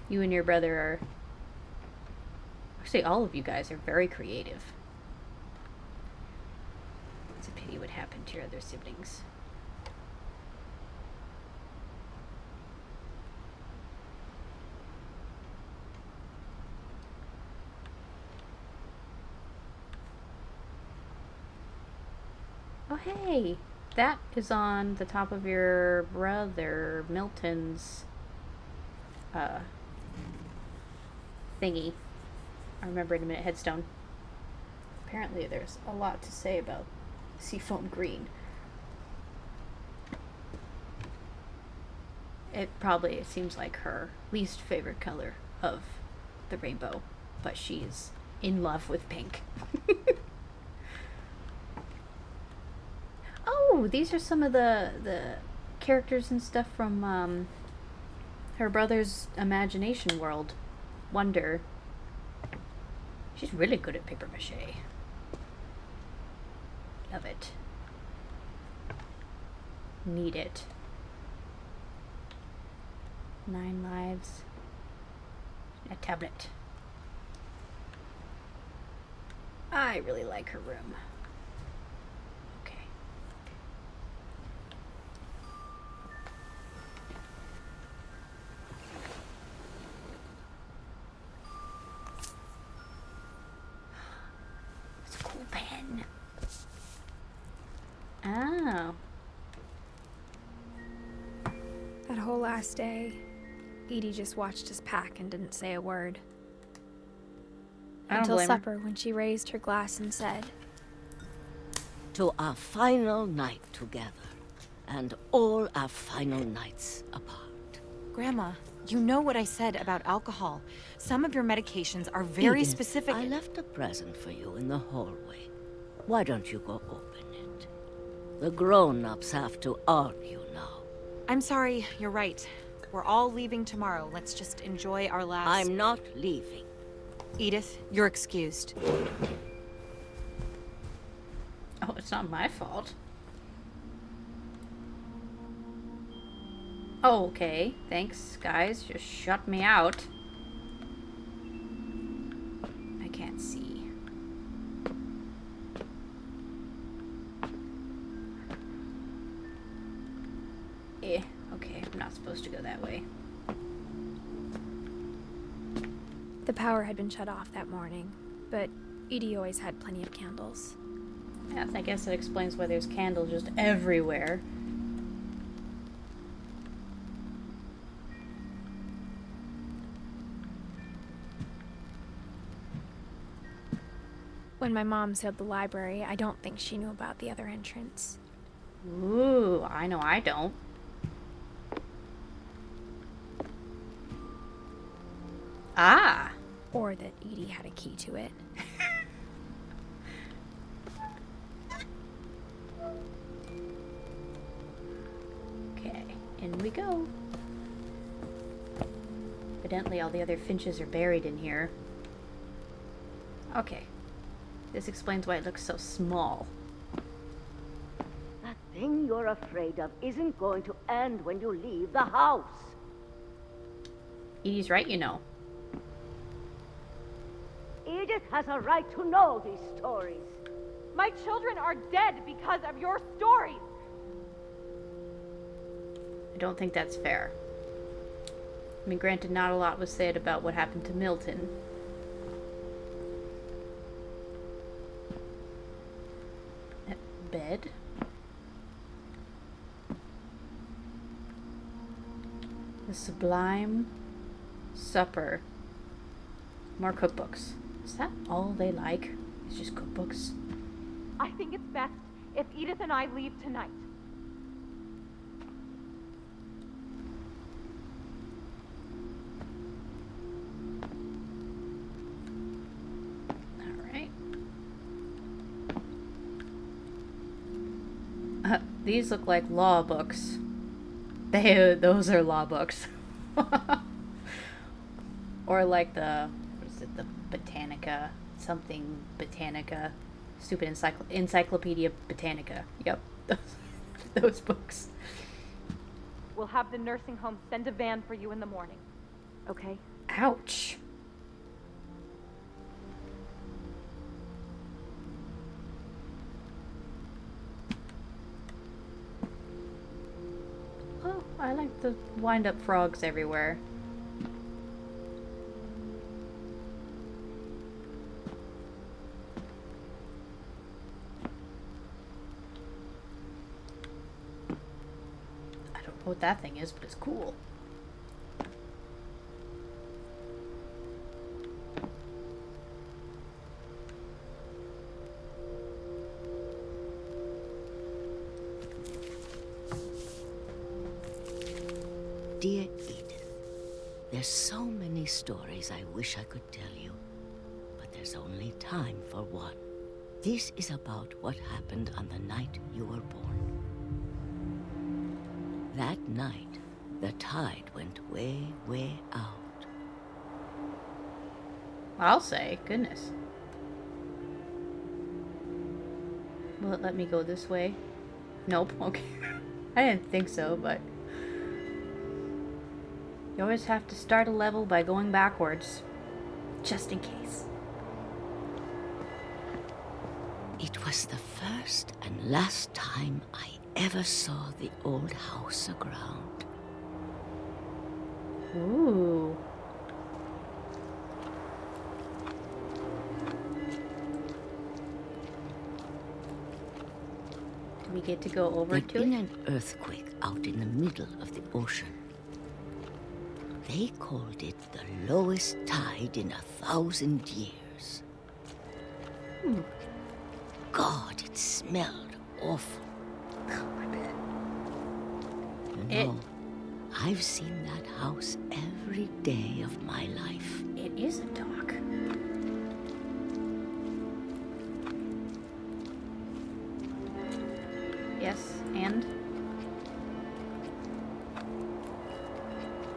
You and your brother are... Actually, all of you guys are very creative. It's a pity what happened to your other siblings. Oh, hey! That is on the top of your brother Milton's thingy. I remember in a minute, headstone. Apparently there's a lot to say about seafoam green. It seems like her least favorite color of the rainbow, but she's in love with pink. Oh, these are some of the characters and stuff from her brother's imagination world. Wonder. She's really good at paper mache. Love it. Need it. 9 lives. A tablet. I really like her room. Okay. It's a cool pen. Oh. That whole last day, Edie just watched us pack and didn't say a word. I don't Until blame her. supper, when she raised her glass and said, to our final night together, and all our final nights apart. Grandma, you know what I said about alcohol. Some of your medications are very Edith, specific. I left a present for you in the hallway. Why don't you go open it? The grown-ups have to argue now. I'm sorry, you're right. We're all leaving tomorrow. Let's just enjoy our last... I'm not leaving. Edith, you're excused. Oh, it's not my fault. Oh, okay. Thanks, guys. Just shut me out. I can't see. Okay. I'm not supposed to go that way. The power had been shut off that morning, but Edie always had plenty of candles. Yeah, I guess that explains why there's candles just everywhere. When my mom sealed the library, I don't think she knew about the other entrance. Ooh, I know I don't. Ah! Or that Edie had a key to it. Okay, in we go. Evidently all the other Finches are buried in here. Okay. This explains why it looks so small. That thing you're afraid of isn't going to end when you leave the house. Edie's right, you know. Edith has a right to know these stories. My children are dead because of your stories. I don't think that's fair. I mean, granted, not a lot was said about what happened to Milton. Bed. The Sublime Supper. More cookbooks. Is that all they like? It's just cookbooks? I think it's best if Edith and I leave tonight. Alright. These look like law books. Those are law books. Or like the, what is it, the Botanica, something Botanica, stupid Encyclopedia Botanica. Yep, those books. We'll have the nursing home send a van for you in the morning. Okay? Ouch. Oh, I like the wind-up frogs everywhere. I don't know what that thing is, but it's cool. Dear Edith, there's so many stories I wish I could tell you, but there's only time for one. This is about what happened on the night you were born. That night, the tide went way, way out. I'll say, goodness. Will it let me go this way? Nope, okay. I didn't think so, but... You always have to start a level by going backwards. Just in case. It was the first and last time I ever saw the old house aground. Ooh. Do we get to go over There'd to been it? an earthquake out in the middle of the ocean. They called it the lowest tide in 1,000 years. God, it smelled awful. I bet. You know, I've seen that house every day of my life. It is a dock. Yes, and?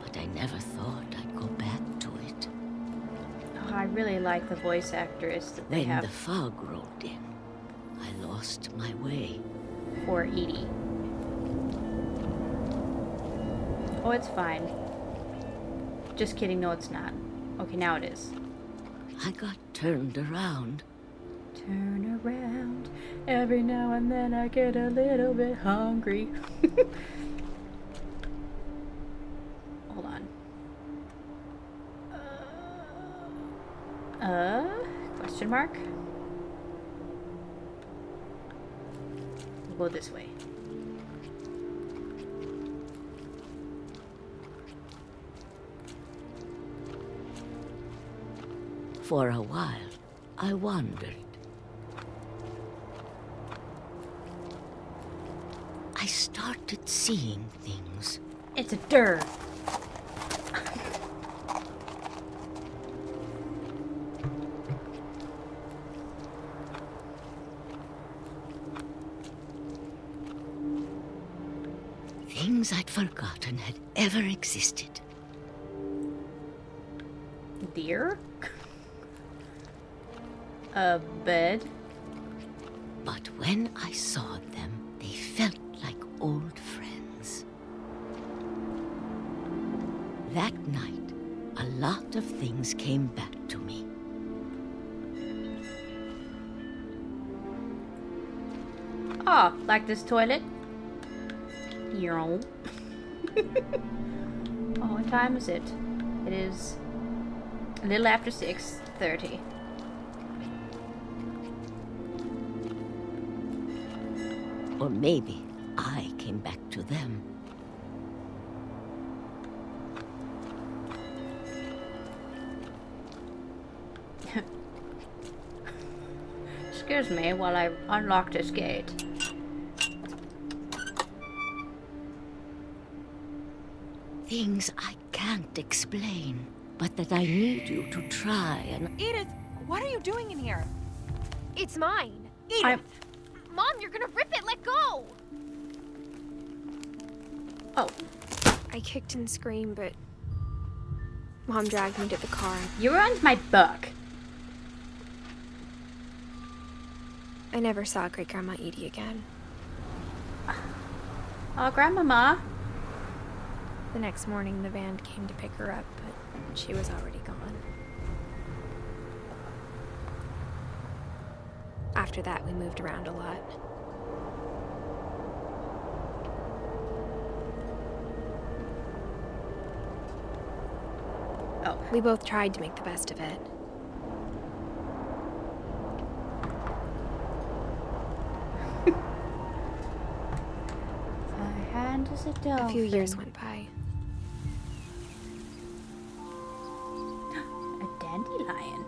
But I never thought I'd go back to it. Oh, I really like the voice actress that they When have the fog rolled in, I lost my way. for Edie. Oh, it's fine. Just kidding, no it's not. Okay, now it is. I got turned around. Turn around. Every now and then I get a little bit hungry. Hold on. Question mark? We'll go this way. For a while, I wandered. I started seeing things. It's a dir. Things I'd forgotten had ever existed. Deer? A bed? But when I saw them, they felt like old friends. That night, a lot of things came back to me. Oh, like this toilet? Your own. Oh, what time is it? It is a little after 6:30. Or maybe I came back to them. Excuse me while I unlock this gate. Things I can't explain, but that I need you to try and... Edith, what are you doing in here? It's mine. Edith! Mom, you're gonna rip it. Let go. Oh, I kicked and screamed, but Mom dragged me to the car. you ruined my book. I never saw Great Grandma Edie again. Oh, Grandmama. The next morning, the van came to pick her up, but she was already gone. After that, we moved around a lot. Oh, We both tried to make the best of it. my hand is a dolphin. A few years went by. A dandelion.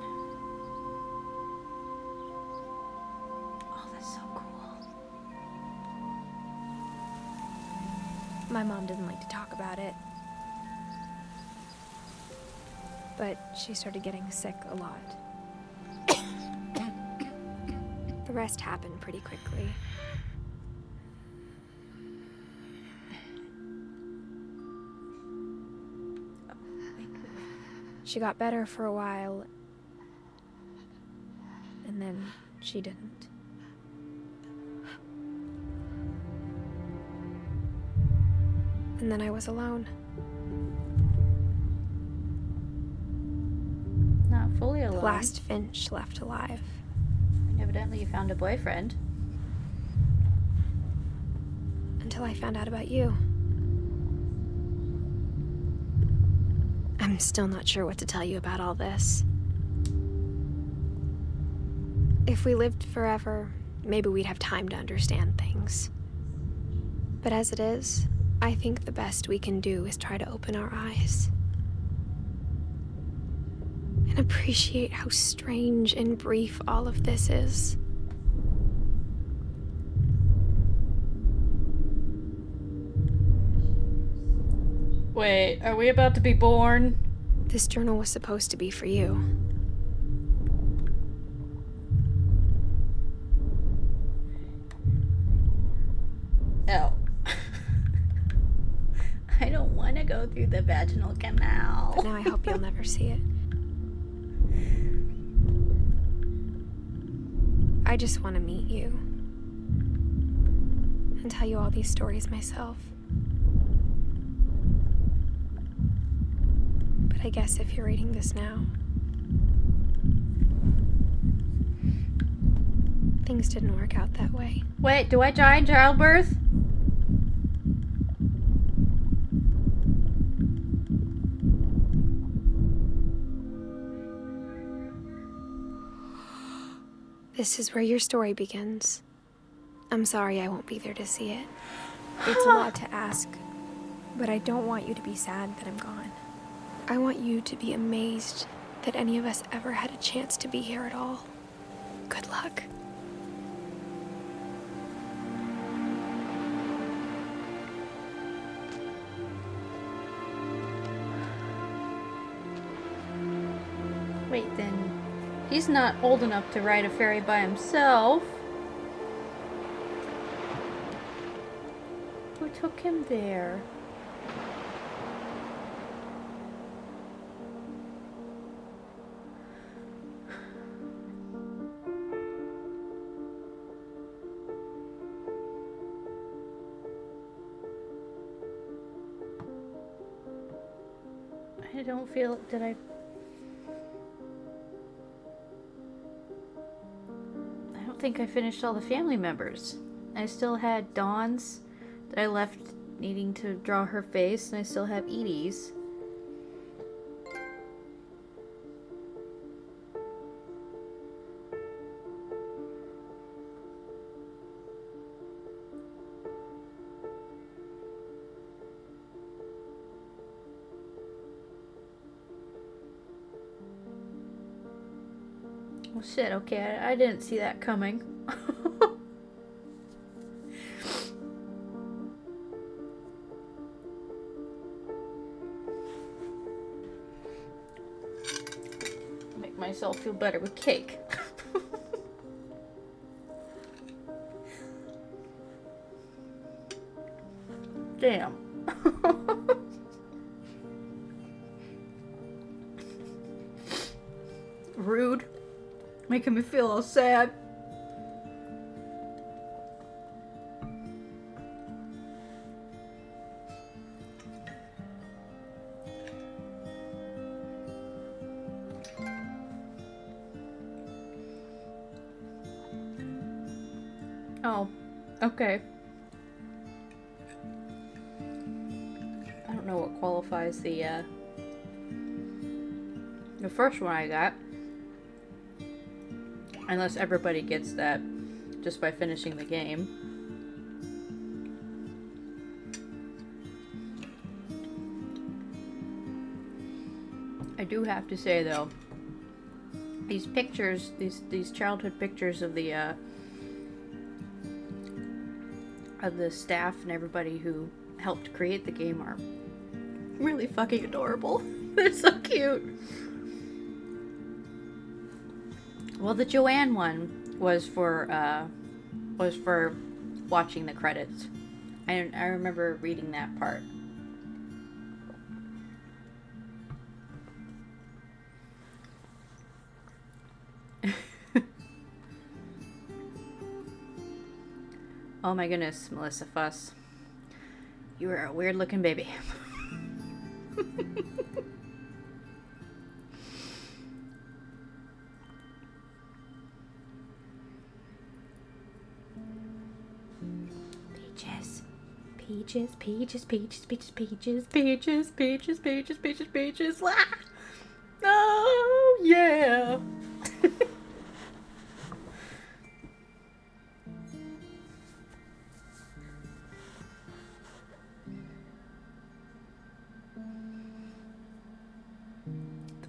Oh, that's so cool. My mom didn't like to talk about it. But she started getting sick a lot. The rest happened pretty quickly. She got better for a while, and then she didn't. And then I was alone. Not fully alone. The last Finch left alive. And evidently you found a boyfriend. Until I found out about you. I'm still not sure what to tell you about all this. If we lived forever, maybe we'd have time to understand things. But as it is, I think the best we can do is try to open our eyes. And appreciate how strange and brief all of this is. Wait, are we about to be born? This journal was supposed to be for you. Oh. I don't want to go through the vaginal canal. But now I hope you'll never see it. I just want to meet you. And tell you all these stories myself. But I guess if you're reading this now, things didn't work out that way. Wait, do I die in childbirth? This is where your story begins. I'm sorry I won't be there to see it. It's a lot to ask, but I don't want you to be sad that I'm gone. I want you to be amazed that any of us ever had a chance to be here at all. Good luck. Wait, then. He's not old enough to ride a ferry by himself. Who took him there? I don't feel... Did I think I finished all the family members. I still had Dawn's that I left needing to draw her face, and I still have Edie's. Well, shit, okay, I didn't see that coming. Make myself feel better with cake. Damn. Rude. Making me feel all sad. Oh, okay. I don't know what qualifies the first one I got. Unless everybody gets that just by finishing the game. I do have to say though, these pictures, these childhood pictures of the staff and everybody who helped create the game are really fucking adorable. They're so cute. Well, the Joanne one was for watching the credits. I remember reading that part. Oh my goodness, Melissa Fuss. You are a weird looking baby. Peaches, peaches, peaches, peaches, peaches, peaches, peaches, peaches, peaches, peaches. Ah! Oh, yeah. The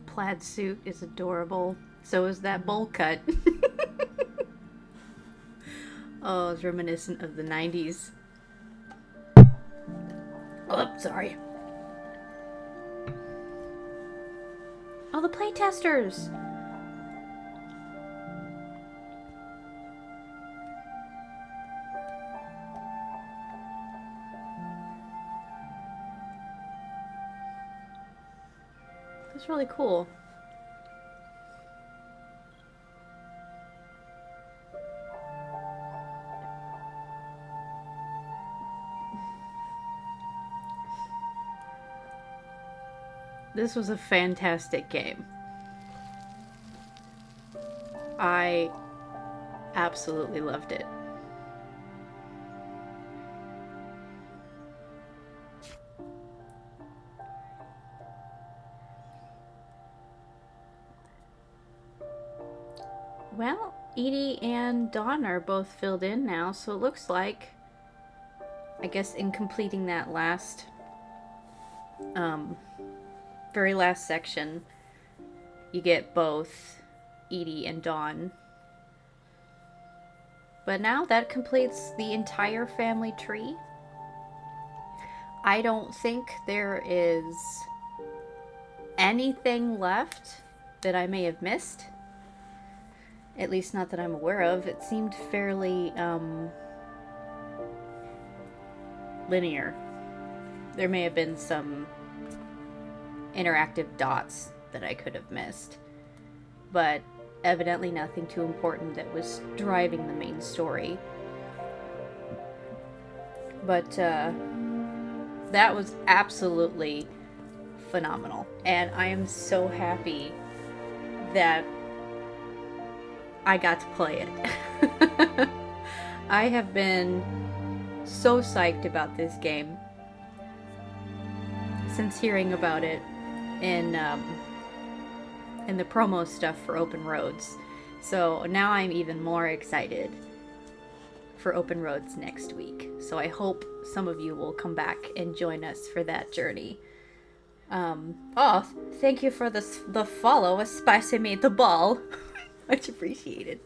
plaid suit is adorable. So is that bowl cut. Oh, it's reminiscent of the 90s. Oh, sorry. playtesters. That's really cool. This was a fantastic game. I absolutely loved it. Well, Edie and Dawn are both filled in now, so it looks like, I guess in completing that last, very last section, you get both Edie and Dawn. But now that completes the entire family tree. I don't think there is anything left that I may have missed. At least not that I'm aware of. It seemed fairly linear. There may have been some interactive dots that I could have missed, but evidently nothing too important that was driving the main story. But that was absolutely phenomenal, and I am so happy that I got to play it. I have been so psyched about this game since hearing about it in the promo stuff for Open Roads. So now I'm even more excited for Open Roads next week. So I hope some of you will come back and join us for that journey. Oh, thank you for the follow, a spicy meatball. Much appreciated.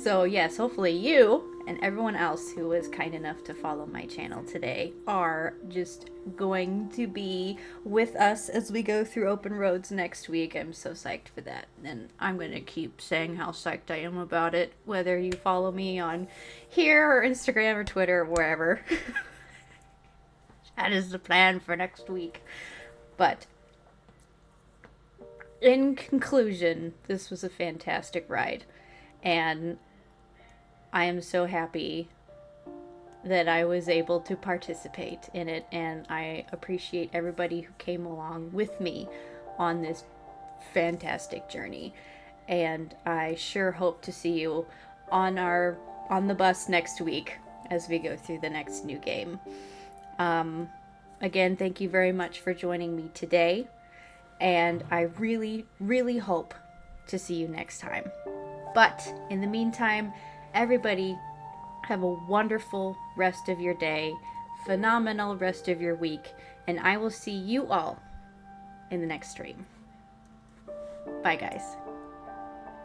So yes, hopefully you and everyone else who was kind enough to follow my channel today are just going to be with us as we go through Open Roads next week. I'm so psyched for that, and I'm going to keep saying how psyched I am about it, whether you follow me on here or Instagram or Twitter or wherever. That is the plan for next week. But in conclusion, this was a fantastic ride, and I am so happy that I was able to participate in it, and I appreciate everybody who came along with me on this fantastic journey. And I sure hope to see you on the bus next week as we go through the next new game. Again, thank you very much for joining me today, and I really, really hope to see you next time. But in the meantime, everybody have a wonderful rest of your day, phenomenal rest of your week, and I will see you all in the next stream. Bye, guys.